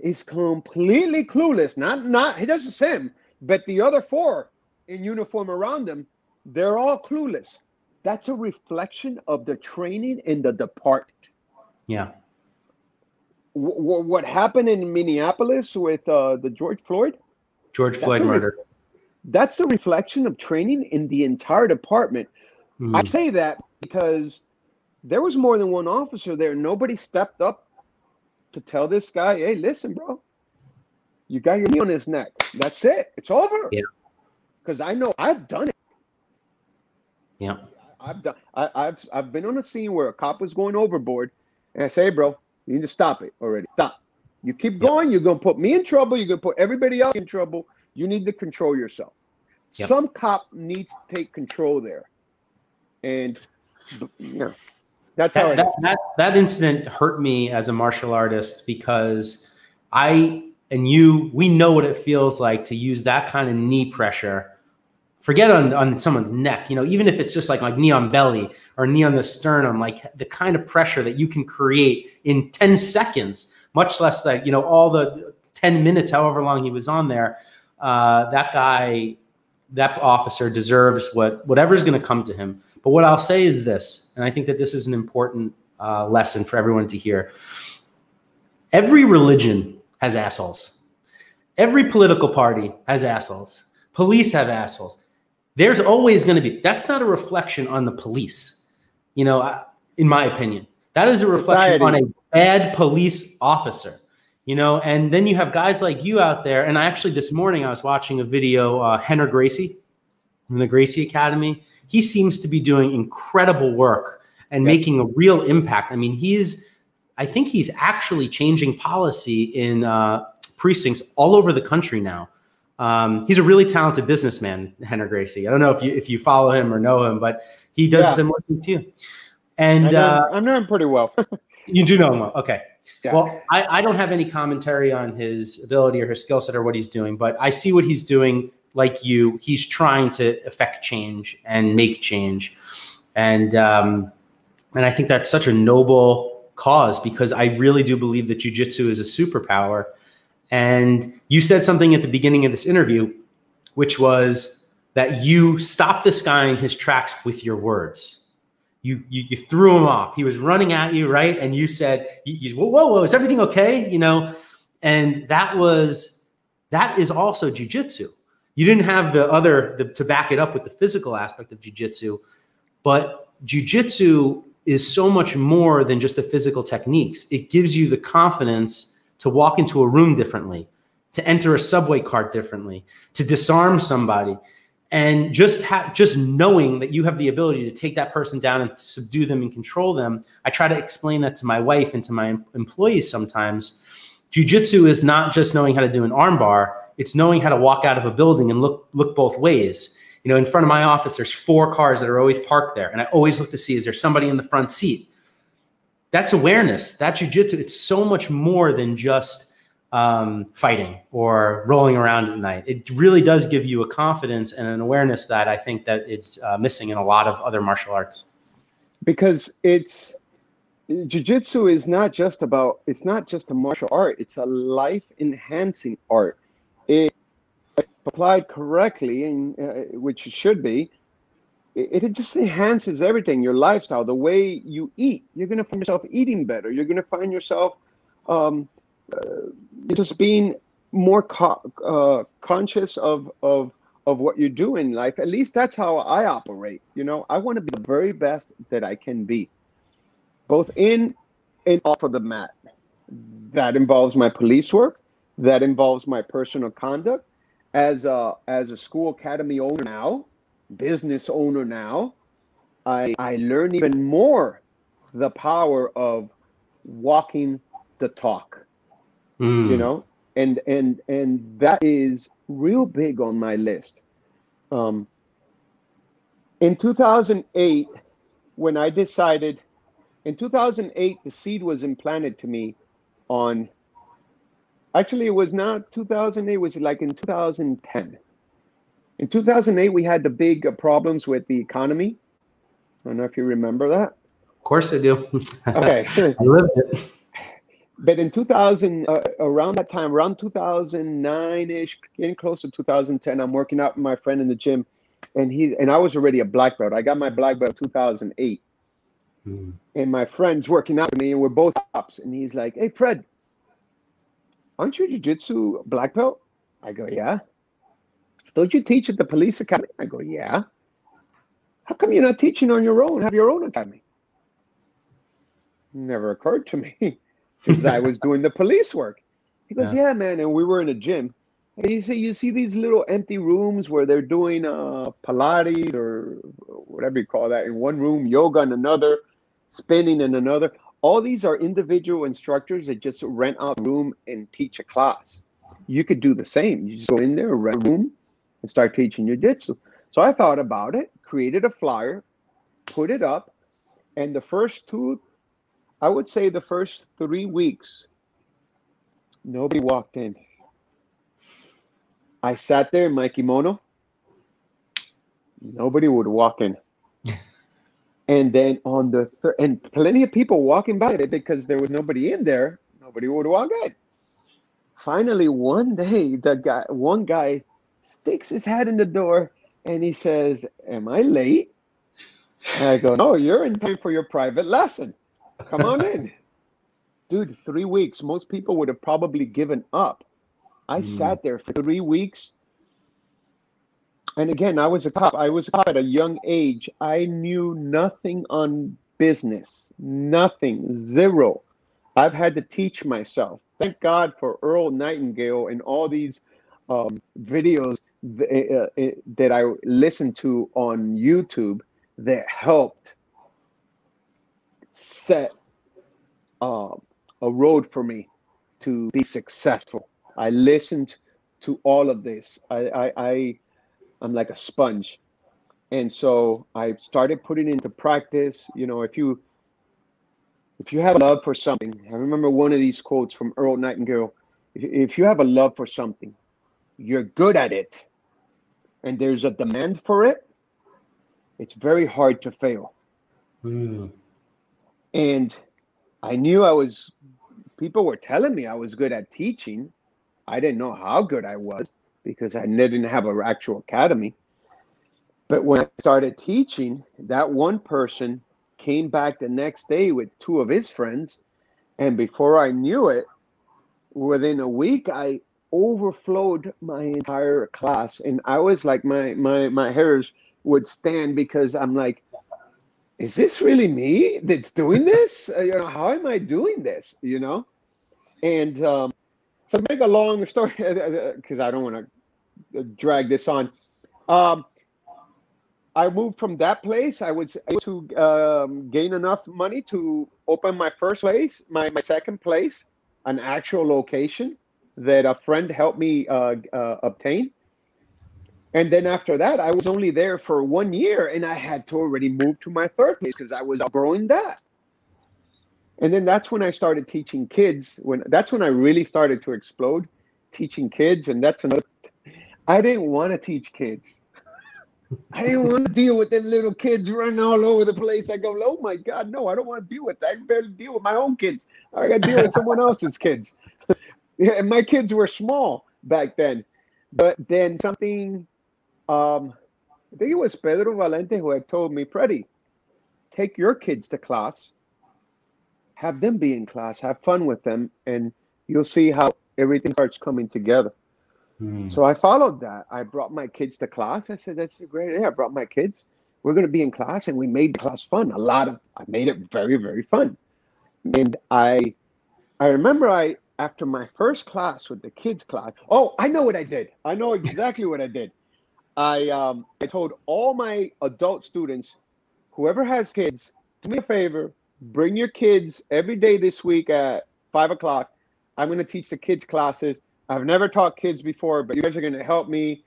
is completely clueless. Not he does the same, but the other four in uniform around them, they're all clueless. That's a reflection of the training in the department. Yeah. What happened in Minneapolis with the George Floyd murder? That's a reflection of training in the entire department. I say that because there was more than one officer there. Nobody stepped up to tell this guy, hey, listen, bro, you got your knee on his neck. That's it. It's over. Yeah. Because I know I've done it. Yeah. I've been on a scene where a cop was going overboard, and I say, hey, bro, you need to stop it already. Stop. You keep going, you're gonna put me in trouble. You're gonna put everybody else in trouble. You need to control yourself. Yep. Some cop needs to take control there, and yeah, that's how it is. That incident hurt me as a martial artist because we know what it feels like to use that kind of knee pressure. Forget on someone's neck, even if it's just like knee on belly or knee on the sternum, like the kind of pressure that you can create in 10 seconds, much less that, all the 10 minutes, however long he was on there. That officer deserves whatever's going to come to him. But what I'll say is this, and I think that this is an important lesson for everyone to hear. Every religion has assholes. Every political party has assholes. Police have assholes. There's always going to be. That's not a reflection on the police, you know, in my opinion. That is a reflection on a bad police officer, you know. And then you have guys like you out there. And actually this morning I was watching a video, Henry Gracie from the Gracie Academy. He seems to be doing incredible work and making a real impact. I mean, I think he's actually changing policy in precincts all over the country now. He's a really talented businessman, Henry Gracie. I don't know if you follow him or know him, but he does similar thing to you. And I know him pretty well. You do know him well. Okay. Yeah. Well, I don't have any commentary on his ability or his skill set or what he's doing, but I see what he's doing. Like you, he's trying to affect change and make change. And I think that's such a noble cause, because I really do believe that jiu-jitsu is a superpower. And you said something at the beginning of this interview, which was that you stopped this guy in his tracks with your words. You threw him off. He was running at you, right? And you said, whoa, is everything okay? You know, and that is also jiu-jitsu. You didn't have to back it up with the physical aspect of jiu-jitsu, but jiu-jitsu is so much more than just the physical techniques. It gives you the confidence to walk into a room differently, to enter a subway cart differently, to disarm somebody. And just knowing that you have the ability to take that person down and subdue them and control them. I try to explain that to my wife and to my employees sometimes. Jiu-jitsu is not just knowing how to do an arm bar. It's knowing how to walk out of a building and look both ways. You know, in front of my office, there's 4 cars that are always parked there. And I always look to see, is there somebody in the front seat? That's awareness. That's jiu-jitsu. It's so much more than just fighting or rolling around at night. It really does give you a confidence and an awareness that I think that it's missing in a lot of other martial arts. Because jiu-jitsu is not just a martial art. It's a life-enhancing art. It applied correctly, and which it should be, it just enhances everything, your lifestyle, the way you eat. You're going to find yourself eating better. You're going to find yourself just being more conscious of what you do in life. At least that's how I operate. You know, I want to be the very best that I can be, both in and off of the mat. That involves my police work. That involves my personal conduct. As a school academy owner now, business owner now, I learn even more the power of walking the talk. You know, and that is real big on my list. In 2008, when I decided, in 2008, the seed was implanted to me on, actually it was not 2008, it was like in 2010. In 2008, we had the big problems with the economy. I don't know if you remember that. Of course I do. Okay. I lived it. But in 2000, around that time, around 2009-ish, getting close to 2010, I'm working out with my friend in the gym, and I was already a black belt. I got my black belt in 2008. And my friend's working out with me, and we're both ups. And he's like, "Hey, Fred, aren't you a jiu-jitsu black belt?" I go, "Yeah." "Don't you teach at the police academy?" I go, "Yeah." "How come you're not teaching on your own, have your own academy?" Never occurred to me. Because I was doing the police work. He goes, "Yeah, man." And we were in a gym. And he said, "You see these little empty rooms where they're doing Pilates or whatever you call that in one room, yoga in another, spinning in another. All these are individual instructors that just rent out a room and teach a class. You could do the same. You just go in there, rent a room, and start teaching jiu-jitsu." So I thought about it, created a flyer, put it up, and the first 3 weeks, nobody walked in. I sat there in my kimono. Nobody would walk in. And then on the and plenty of people walking by it because there was nobody in there. Nobody would walk in. Finally, one day, one guy sticks his head in the door and he says, "Am I late?" And I go, "No, you're in time for your private lesson. Come on in." dude, 3 weeks. Most people would have probably given up. I sat there for 3 weeks. And again, I was a cop. I was a cop at a young age. I knew nothing on business, nothing, zero. I've had to teach myself. Thank God for Earl Nightingale and all these videos that I listened to on YouTube that helped set a road for me to be successful. I listened to all of this. I'm like a sponge. And so I started putting it into practice. You know, if you have a love for something, I remember one of these quotes from Earl Nightingale, if you have a love for something, you're good at it, and there's a demand for it, it's very hard to fail. And I knew people were telling me I was good at teaching. I didn't know how good I was because I didn't have an actual academy. But when I started teaching, that one person came back the next day with 2 of his friends. And before I knew it, within a week, I overflowed my entire class. And I was like, my hairs would stand because I'm like, is this really me that's doing this? How am I doing this? And so to make a long story, because I don't want to drag this on. I moved from that place. I was able to gain enough money to open my first place, my second place, an actual location that a friend helped me obtain. And then after that, I was only there for 1 year, and I had to already move to my third place because I was outgrowing that. And then that's when I started teaching kids. That's when I really started to explode, teaching kids. And that's another. I didn't want to teach kids. I didn't want to deal with them little kids running all over the place. I go, oh my God, no, I don't want to deal with that. I barely deal with my own kids. I got to deal with someone else's kids. Yeah, and my kids were small back then. But then something, I think it was Pedro Valente who had told me, Freddy, take your kids to class, have them be in class, have fun with them, and you'll see how everything starts coming together. So I followed that. I brought my kids to class. I said, that's a great idea. I brought my kids. We're going to be in class, and we made the class fun. I made it very, very fun. And I remember after my first class with the kids class, I know what I did. I know exactly what I did. I told all my adult students, whoever has kids, do me a favor, bring your kids every day this week at 5 o'clock. I'm going to teach the kids classes. I've never taught kids before, but you guys are going to help me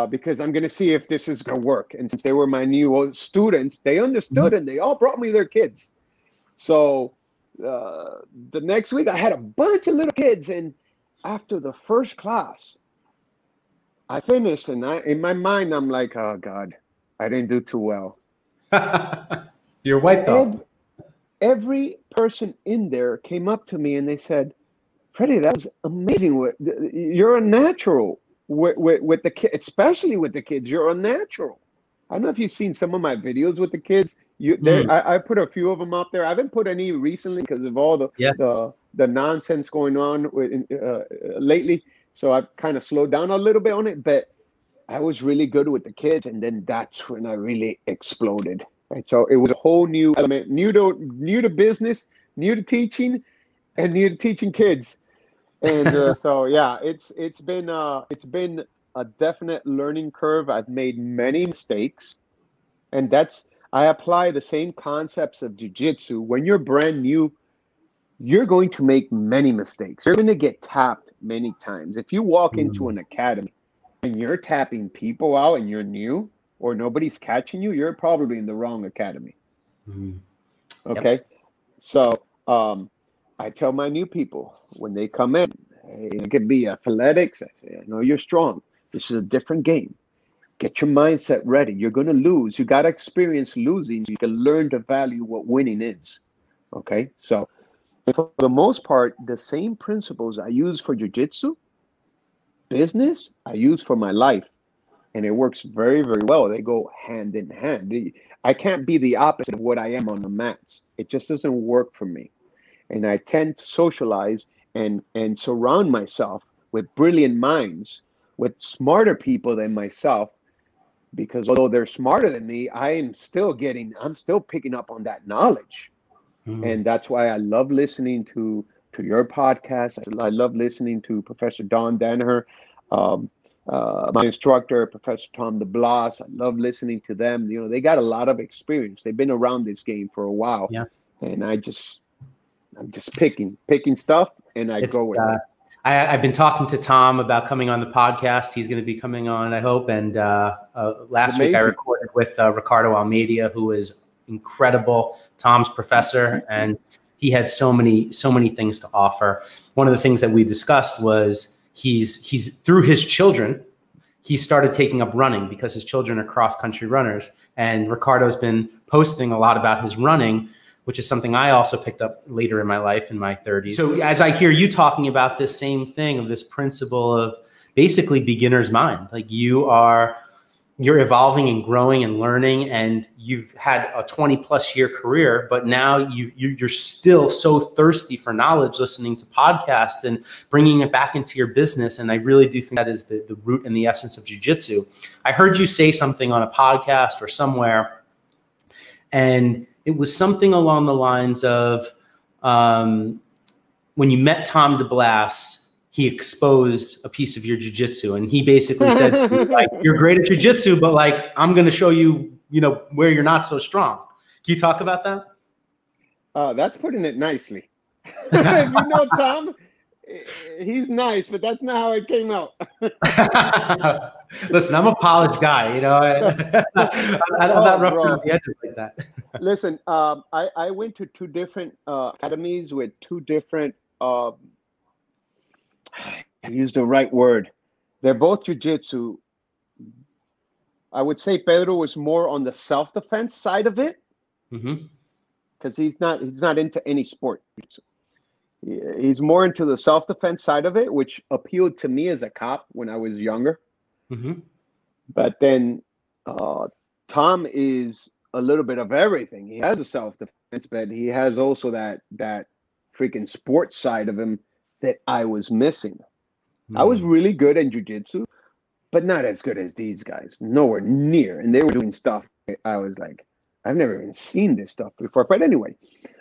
because I'm going to see if this is going to work. And since they were my new students, they understood and they all brought me their kids. So the next week I had a bunch of little kids. And after the first class, I finished, and in my mind, I'm like, oh God, I didn't do too well. You're white though. Every person in there came up to me and they said, Freddy, that was amazing. You're a natural with the kids, especially with the kids. You're a natural. I don't know if you've seen some of my videos with the kids. I put a few of them out there. I haven't put any recently because of all the nonsense going on lately. So I've kind of slowed down a little bit on it. But I was really good with the kids, and then that's when I really exploded. Right? So it was a whole new element, new to business, new to teaching, and new to teaching kids. And so yeah, it's been a definite learning curve. I've made many mistakes, and I apply the same concepts of jiu-jitsu. When you're brand new, you're going to make many mistakes. You're going to get tapped many times. If you walk into an academy and you're tapping people out and you're new or nobody's catching you, you're probably in the wrong academy. Okay, yep. So I tell my new people when they come in, hey, it could be athletics. I say, I know you're strong. This is a different game. Get your mindset ready. You're going to lose. You got to experience losing so you can learn to value what winning is. Okay, so for the most part, the same principles I use for jiu-jitsu, business, I use for my life. And it works very, very well. They go hand in hand. I can't be the opposite of what I am on the mats. It just doesn't work for me. and I tend to socialize and surround myself with brilliant minds, with smarter people than myself, because although they're smarter than me, I'm still picking up on that knowledge. And that's why I love listening to your podcast. I love listening to Professor Don Danaher, my instructor, Professor Tom DeBlas. I love listening to them. You know, they got a lot of experience. They've been around this game for a while. Yeah. And I'm just picking stuff, and I go with it. I've been talking to Tom about coming on the podcast. He's going to be coming on, I hope. And last week I recorded with Ricardo Almeida, who is incredible. Tom's professor, and he had so many things to offer. One of the things that we discussed was he's through his children, he started taking up running because his children are cross-country runners. And Ricardo's been posting a lot about his running, which is something I also picked up later in my life, in my 30s. So as I hear you talking about this same thing, of this principle of basically beginner's mind, like you're evolving and growing and learning, and you've had a 20+ year career, but now you're still so thirsty for knowledge, listening to podcasts and bringing it back into your business. And I really do think that is the root and the essence of jiu-jitsu. I heard you say something on a podcast or somewhere, and it was something along the lines of when you met Tom DeBlas, he exposed a piece of your jiu-jitsu, and he basically said to you, like, you're great at jiu-jitsu, but like, I'm going to show you, where you're not so strong. Can you talk about that? That's putting it nicely. If you know Tom, he's nice, but that's not how it came out. Listen, I'm a polished guy, I'm not rough around the edges like that. Listen, I went to 2 different academies with 2 different I used the right word. They're both jiu-jitsu. I would say Pedro was more on the self-defense side of it, because he's not into any sport. He's more into the self-defense side of it, which appealed to me as a cop when I was younger. But then Tom is a little bit of everything. He has a self-defense, but he has also that freaking sports side of him that I was missing. I was really good at jiu-jitsu, but not as good as these guys. Nowhere near. And they were doing stuff. I was like, I've never even seen this stuff before. But anyway,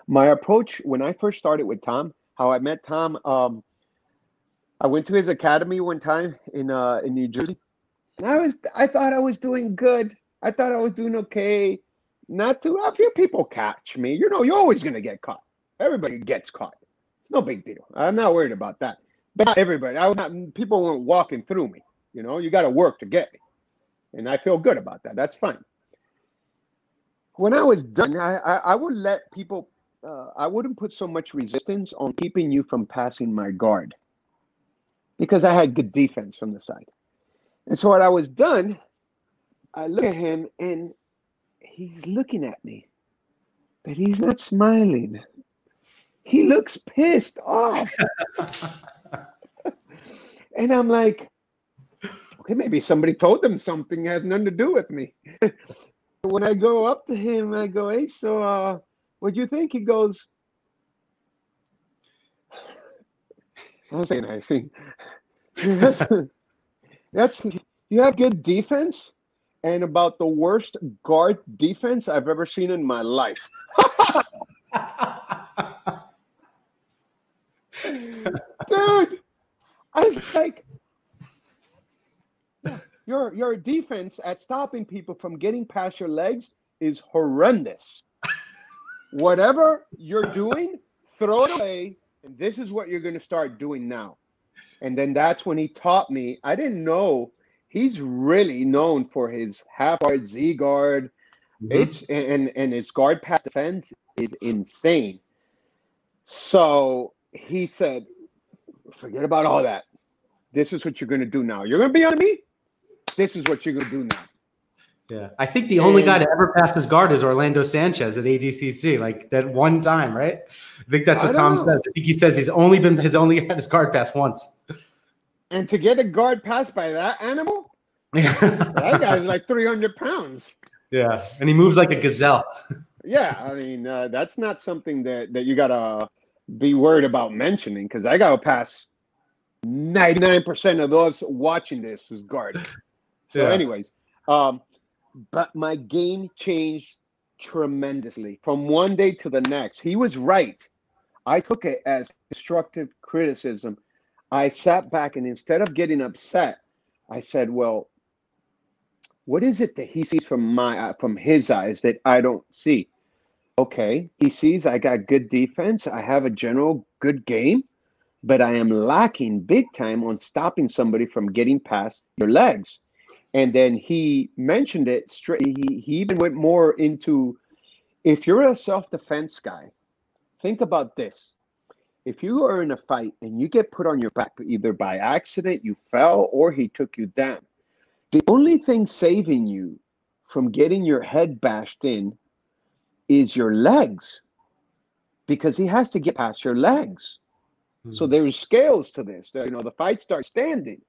my approach when I first started with Tom, how I met Tom, I went to his academy one time in New Jersey. And I thought I was doing good. I thought I was doing okay. A few people catch me. You're always going to get caught. Everybody gets caught. It's no big deal. I'm not worried about that. But not everybody. People weren't walking through me. You got to work to get me. And I feel good about that. That's fine. When I was done, I would let people, I wouldn't put so much resistance on keeping you from passing my guard, because I had good defense from the side. And so when I was done, I look at him and he's looking at me, but he's not smiling. He looks pissed off. And I'm like, okay, maybe somebody told him something has nothing to do with me. When I go up to him, I go, hey, so what do you think? He goes, I was saying, I think you have good defense and about the worst guard defense I've ever seen in my life. Dude, I was like, your defense at stopping people from getting past your legs is horrendous. Whatever you're doing, throw it away, and this is what you're going to start doing now. And then that's when he taught me. I didn't know he's really known for his half guard, Z guard. And his guard pass defense is insane. So he said, forget about all that. This is what you're going to do now. You're going to be on me. This is what you're going to do now. Yeah. I think the only guy to ever pass his guard is Orlando Sanchez at ADCC, like that one time, right? I think that's what Tom says. I think he says he's only had his guard pass once. And to get a guard pass by that animal, that guy's like 300 pounds. Yeah. And he moves like a gazelle. Yeah. I mean, that's not something that you got to be worried about mentioning, because I got to pass 99% of those watching this is guard. So anyways, but my game changed tremendously from one day to the next. He was right. I took it as constructive criticism. I sat back, and instead of getting upset, I said, well, what is it that he sees from his eyes that I don't see? Okay, he sees I got good defense. I have a general good game, but I am lacking big time on stopping somebody from getting past your legs. And then he mentioned it straight. He even went more into, if you're a self-defense guy, think about this. If you are in a fight and you get put on your back, either by accident, you fell, or he took you down, the only thing saving you from getting your head bashed in is your legs, because he has to get past your legs. So there's scales to this. You know, the fight starts standing.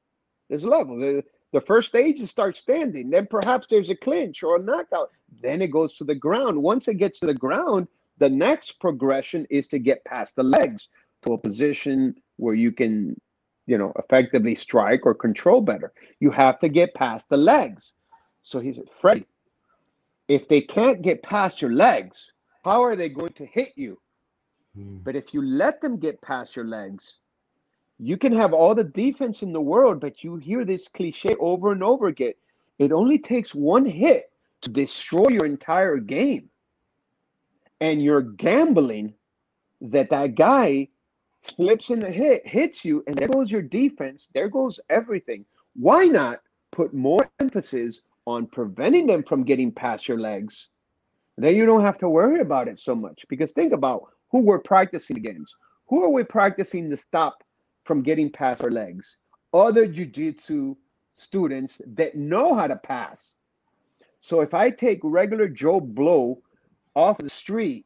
There's a level. The first stage is start standing. Then perhaps there's a clinch or a knockout. Then it goes to the ground. Once it gets to the ground, the next progression is to get past the legs to a position where you can, you know, effectively strike or control better. You have to get past the legs. So he said, Freddy, if they can't get past your legs, how are they going to hit you? But if you let them get past your legs, you can have all the defense in the world, but you hear this cliche over and over again. It only takes one hit to destroy your entire game. And you're gambling that guy slips in the hits you, and there goes your defense, there goes everything. Why not put more emphasis on preventing them from getting past your legs? Then you don't have to worry about it so much, because think about who we're practicing against. Who are we practicing to stop from getting past our legs? Other jiu-jitsu students that know how to pass. So if I take regular Joe Blow off the street,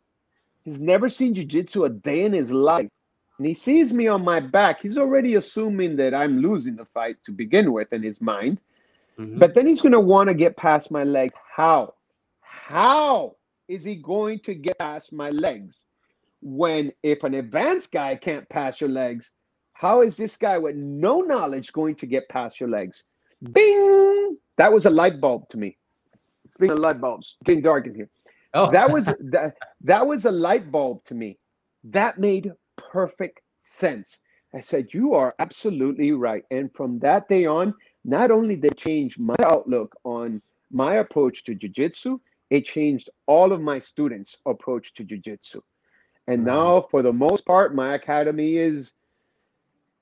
he's never seen jiu-jitsu a day in his life, and he sees me on my back, he's already assuming that I'm losing the fight to begin with in his mind. But then he's going to want to get past my legs. How? How is he going to get past my legs? When if an advanced guy can't pass your legs, how is this guy with no knowledge going to get past your legs? Bing! That was a light bulb to me. Speaking of light bulbs, getting dark in here. Oh. That was a light bulb to me. That made perfect sense. I said, you are absolutely right. And from that day on, not only did it change my outlook on my approach to jiu-jitsu, it changed all of my students' approach to jiu-jitsu. And now, for the most part, my academy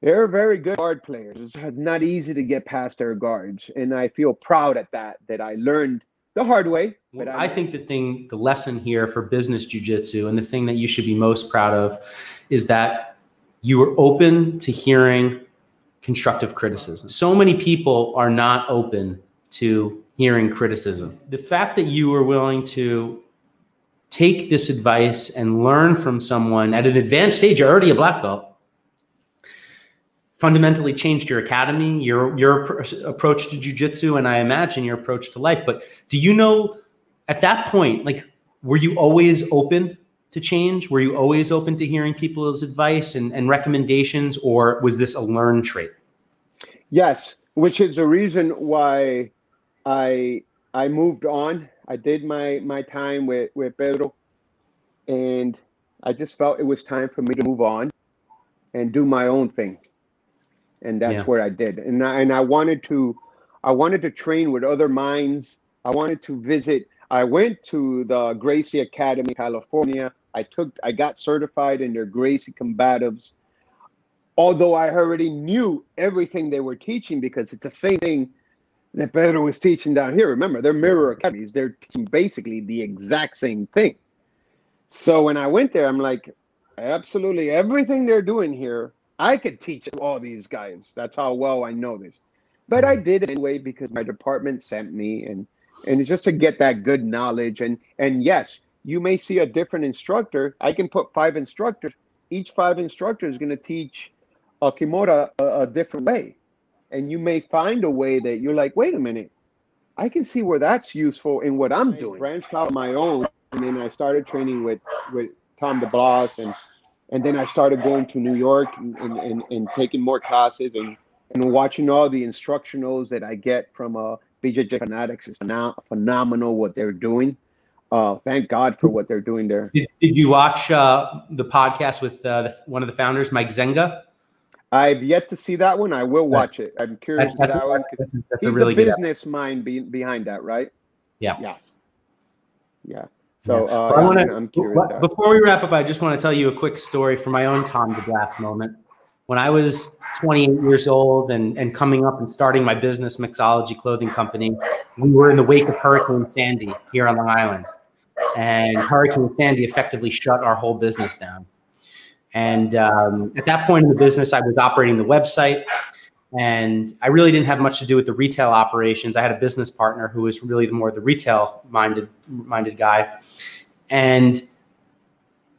they're very good guard players. It's not easy to get past their guards. And I feel proud at that I learned the hard way. But I think the lesson here for business jiu-jitsu, and the thing that you should be most proud of, is that you were open to hearing constructive criticism. So many people are not open to hearing criticism. The fact that you were willing to take this advice and learn from someone at an advanced stage, you're already a black belt, fundamentally changed your academy, your approach to jiu-jitsu, and I imagine your approach to life. But do you know, at that point, like, were you always open to change? Were you always open to hearing people's advice and recommendations, or was this a learned trait? Yes, which is the reason why I moved on. I did my time with Pedro, and I just felt it was time for me to move on and do my own thing. And that's what I did. And I wanted to train with other minds. I wanted to visit. I went to the Gracie Academy, California. I got certified in their Gracie combatives. Although I already knew everything they were teaching, because it's the same thing that Pedro was teaching down here. Remember, they're mirror academies. They're teaching basically the exact same thing. So when I went there, I'm like, absolutely everything they're doing here, I could teach all these guys. That's how well I know this. But I did it anyway because my department sent me, and it's just to get that good knowledge. And yes, you may see a different instructor. I can put 5 instructors. Each 5 instructors is going to teach a Kimura a different way. And you may find a way that you're like, wait a minute, I can see where that's useful in what I'm doing. I branched out on my own, and then I started training with Tom DeBlas, And then I started going to New York and taking more classes and watching all the instructionals that I get from BJJ Fanatics. Is phenomenal what they're doing. Thank God for what they're doing there. Did you watch the podcast with one of the founders, Mike Zenga? I've yet to see that one. I will watch it. I'm curious to that one. That's He's a really the good business mind behind that, right? Yeah. Yes. Yeah. So I'm curious. Before we wrap up, I just want to tell you a quick story from my own Tom DeBlass moment. When I was 28 years old and coming up and starting my business, Mixology Clothing Company, we were in the wake of Hurricane Sandy here on Long Island. And Hurricane Sandy effectively shut our whole business down. And at that point in the business, I was operating the website, and I really didn't have much to do with the retail operations. I had a business partner who was really more the retail-minded guy. And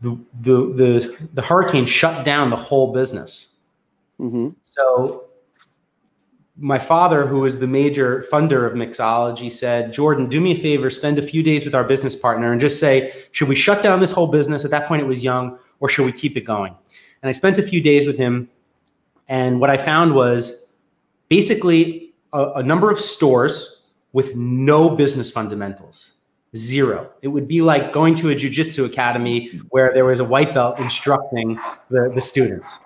the hurricane shut down the whole business. Mm-hmm. So my father, who was the major funder of Mixology, said, Jordan, do me a favor, spend a few days with our business partner and just say, should we shut down this whole business? At that point, it was young, or should we keep it going? And I spent a few days with him. And what I found was basically a number of stores with no business fundamentals, zero. It would be like going to a Jiu Jitsu Academy where there was a white belt instructing the students.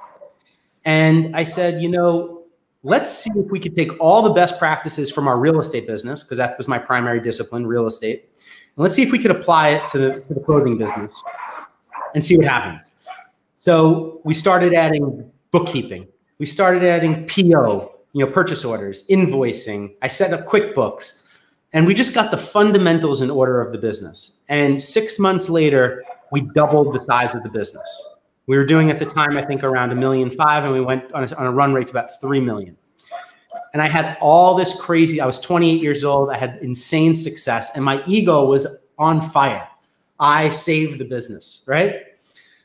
And I said, you know, let's see if we could take all the best practices from our real estate business, because that was my primary discipline, real estate. And let's see if we could apply it to the clothing business and see what happens. So we started adding bookkeeping. We started adding PO, purchase orders, invoicing. I set up QuickBooks, and we just got the fundamentals in order of the business. And 6 months later, we doubled the size of the business. We were doing at the time, I think, around $1.5 million, and we went on a run rate to about $3 million. And I had all this crazy, I was 28 years old. I had insane success, and my ego was on fire. I saved the business, right?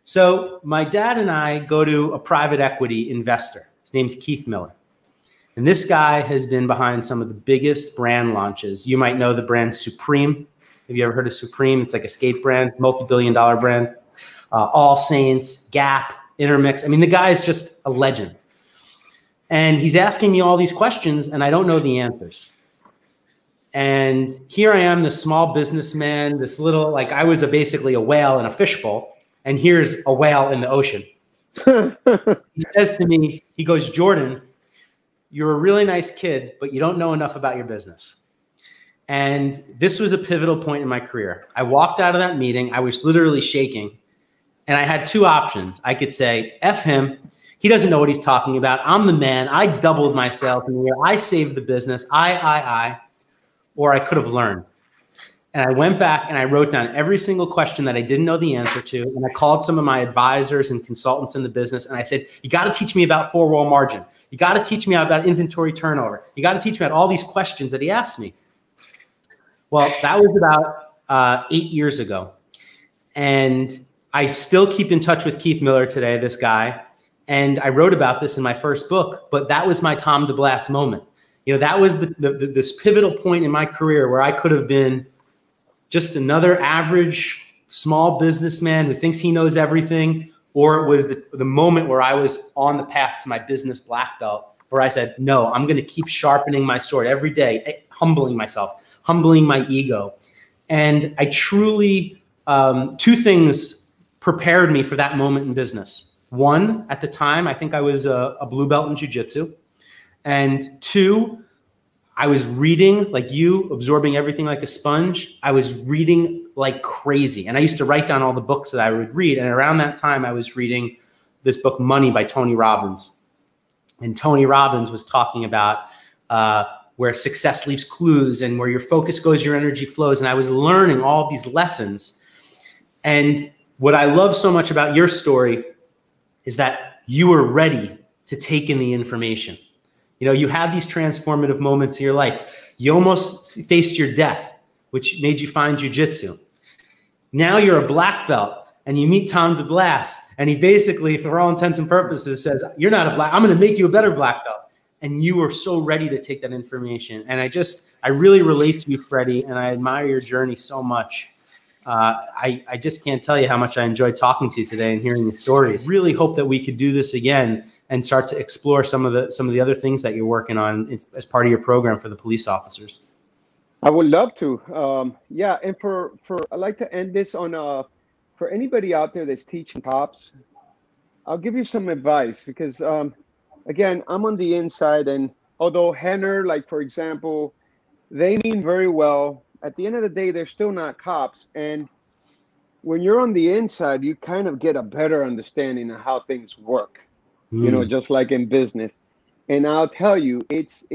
So my dad and I go to a private equity investor. His name's Keith Miller. And this guy has been behind some of the biggest brand launches. You might know the brand Supreme. Have you ever heard of Supreme? It's like a skate brand, multi-billion-dollar brand. All Saints, Gap, Intermix. I mean, the guy is just a legend. And he's asking me all these questions, and I don't know the answers. And here I am, this small businessman, this little, like I was basically a whale in a fishbowl, and here's a whale in the ocean. He says to me, he goes, Jordan, you're a really nice kid, but you don't know enough about your business. And this was a pivotal point in my career. I walked out of that meeting. I was literally shaking. And I had two options. I could say, F him. He doesn't know what he's talking about. I'm the man. I doubled my sales in the year. I saved the business. Or I could have learned. And I went back and I wrote down every single question that I didn't know the answer to. And I called some of my advisors and consultants in the business. And I said, you got to teach me about four-wall margin. You got to teach me about inventory turnover. You got to teach me about all these questions that he asked me. Well, that was about 8 years ago. And I still keep in touch with Keith Miller today, this guy. And I wrote about this in my first book, but that was my Tom DeBlass moment. That was this pivotal point in my career where I could have been just another average small businessman who thinks he knows everything, or it was the moment where I was on the path to my business black belt, where I said, no, I'm going to keep sharpening my sword every day, humbling myself, humbling my ego. And I truly, two things prepared me for that moment in business. One, at the time, I think I was a blue belt in jiu-jitsu. And two, I was reading like you, absorbing everything like a sponge. I was reading like crazy. And I used to write down all the books that I would read. And around that time, I was reading this book, Money by Tony Robbins. And Tony Robbins was talking about where success leaves clues and where your focus goes, your energy flows. And I was learning all these lessons. And what I love so much about your story is that you were ready to take in the information. You had these transformative moments in your life. You almost faced your death, which made you find jiu-jitsu. Now you're a black belt and you meet Tom DeBlass, and he basically, for all intents and purposes, says, you're not a black, I'm going to make you a better black belt. And you were so ready to take that information. And I really relate to you, Freddie, and I admire your journey so much. I just can't tell you how much I enjoyed talking to you today and hearing your stories. Really hope that we could do this again and start to explore some of the other things that you're working on as part of your program for the police officers. I would love to. Yeah, and I'd like to end this on for anybody out there that's teaching cops, I'll give you some advice because again, I'm on the inside, and although Henner, like for example, they mean very well, at the end of the day, they're still not cops. And when you're on the inside, you kind of get a better understanding of how things work, you know, just like in business. And I'll tell you, it's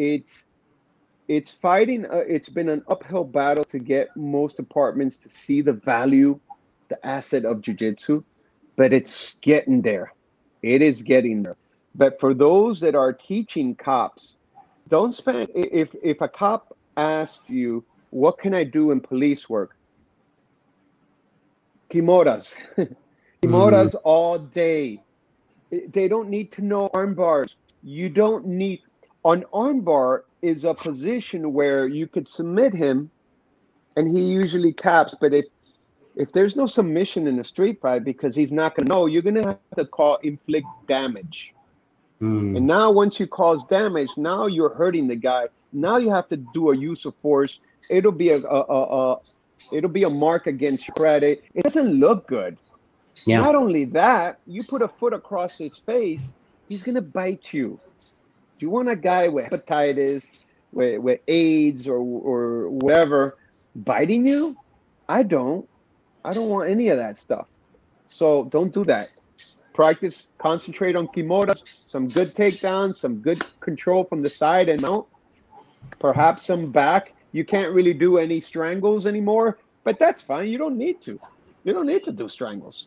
fighting. It's been an uphill battle to get most departments to see the value, the asset of jiu-jitsu, but it's getting there. It is getting there. But for those that are teaching cops, don't spend, if a cop asks you, what can I do in police work? Kimoras. Kimoras all day. They don't need to know arm bars. You don't need, an armbar is a position where you could submit him and he usually taps, but if there's no submission in a street fight, because he's not going to know, you're going to have to call inflict damage. And now once you cause damage, now you're hurting the guy. Now you have to do a use of force. It'll be a mark against your credit. It doesn't look good. Yeah. Not only that, you put a foot across his face, he's going to bite you. Do you want a guy with hepatitis, with AIDS or whatever biting you? I don't want any of that stuff. So don't do that. Practice, concentrate on kimoras, some good takedowns, some good control from the side and mount, perhaps some back. You can't really do any strangles anymore, but that's fine. You don't need to. You don't need to do strangles.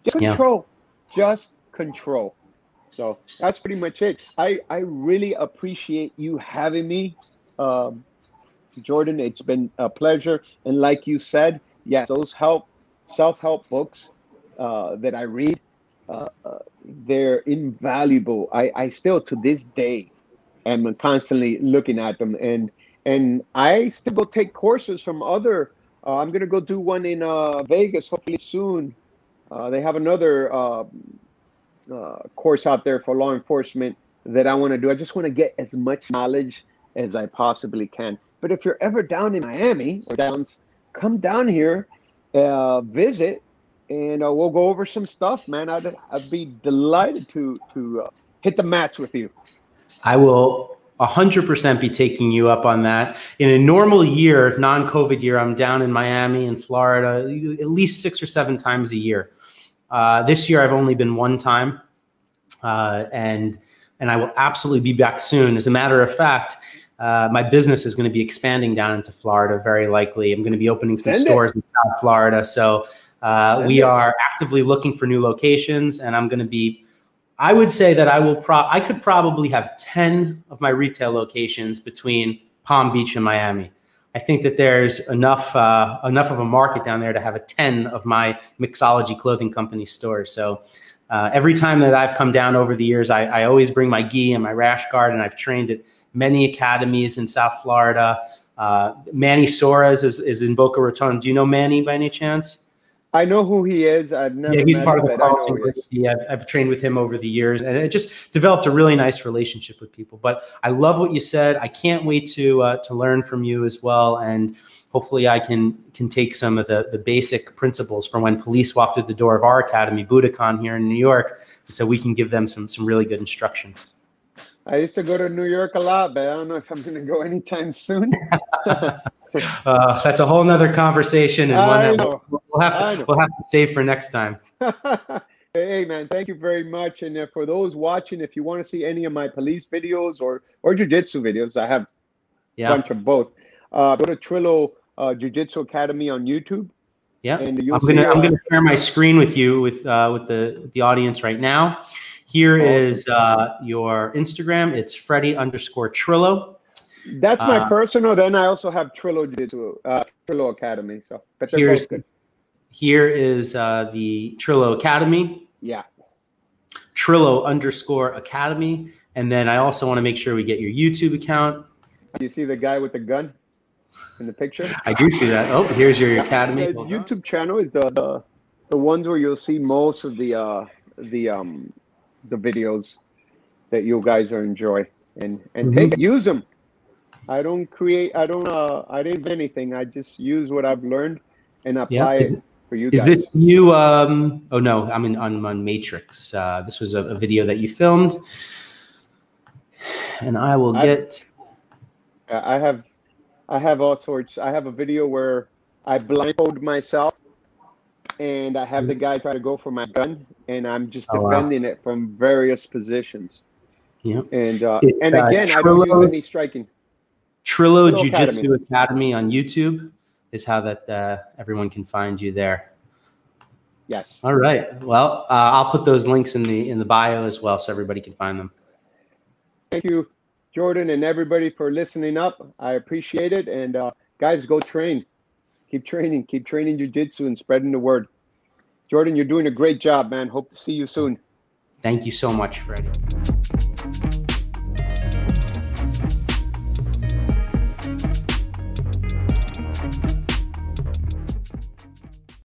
Just control. Just control. So that's pretty much it. I really appreciate you having me, Jordan. It's been a pleasure. And like you said, yes, those self-help books that I read, they're invaluable. I still, to this day, am constantly looking at them. And I still go take courses from other, I'm going to go do one in Vegas, hopefully soon. They have another course out there for law enforcement that I want to do. I just want to get as much knowledge as I possibly can. But if you're ever down in Miami or come down here, visit, and we'll go over some stuff, man. I'd be delighted to hit the mats with you. I will 100% be taking you up on that. In a normal year, non-COVID year, I'm down in Miami and Florida at least 6 or 7 times a year. This year, I've only been one time, and I will absolutely be back soon. As a matter of fact, my business is going to be expanding down into Florida, very likely. I'm going to be opening some stores in South Florida. So we are actively looking for new locations, and I'm going to be, I would say that I could probably have 10 of my retail locations between Palm Beach and Miami. I think that there's enough of a market down there to have 10 of my Mixology Clothing Company stores. So every time that I've come down over the years, I always bring my gi and my rash guard, and I've trained at many academies in South Florida. Manny Soares is in Boca Raton. Do you know Manny by any chance? I know who he is. I've never met him. Yeah, he's part of the Carlson University. I've trained with him over the years, and it just developed a really nice relationship with people. But I love what you said. I can't wait to learn from you as well, and hopefully I can take some of the basic principles from when police walk through the door of our academy, Budokan, here in New York, and so we can give them some really good instruction. I used to go to New York a lot, but I don't know if I'm going to go anytime soon. That's a whole nother conversation, and one that we'll have to save for next time. Hey, man, thank you very much. And for those watching, if you want to see any of my police videos or jiu-jitsu videos, I have a bunch of both. Go to Trillo Jiu Jitsu Academy on YouTube. Yeah, and I'm gonna share my screen with you with the audience right now. Here is your Instagram. It's Freddy_Trillo. That's my personal. Then I also have Trillo Jiu-Jitsu, Trillo Academy. So, but they're both good. Here is the Trillo Academy. Yeah. Trillo_Academy. And then I also want to make sure we get your YouTube account. You see the guy with the gun? in the picture. I do see that. Oh, here's your academy. The YouTube channel is the ones where you'll see most of the videos that you guys are enjoy, and use them. I didn't invent anything. I just use what I've learned and apply it for you guys. Is this you? Oh no, I'm on Matrix. This was a video that you filmed, and I will get. I have all sorts. I have a video where I blindfold myself, and I have the guy try to go for my gun, and I'm just defending it from various positions. Yeah, and again, I don't use any striking. Trillo Jiu Jitsu Academy on YouTube is how that everyone can find you there. Yes. All right. Well, I'll put those links in the bio as well, so everybody can find them. Thank you, Jordan, and everybody for listening up. I appreciate it. And guys, go train. Keep training jiu-jitsu and spreading the word. Jordan, you're doing a great job, man. Hope to see you soon. Thank you so much, Freddie.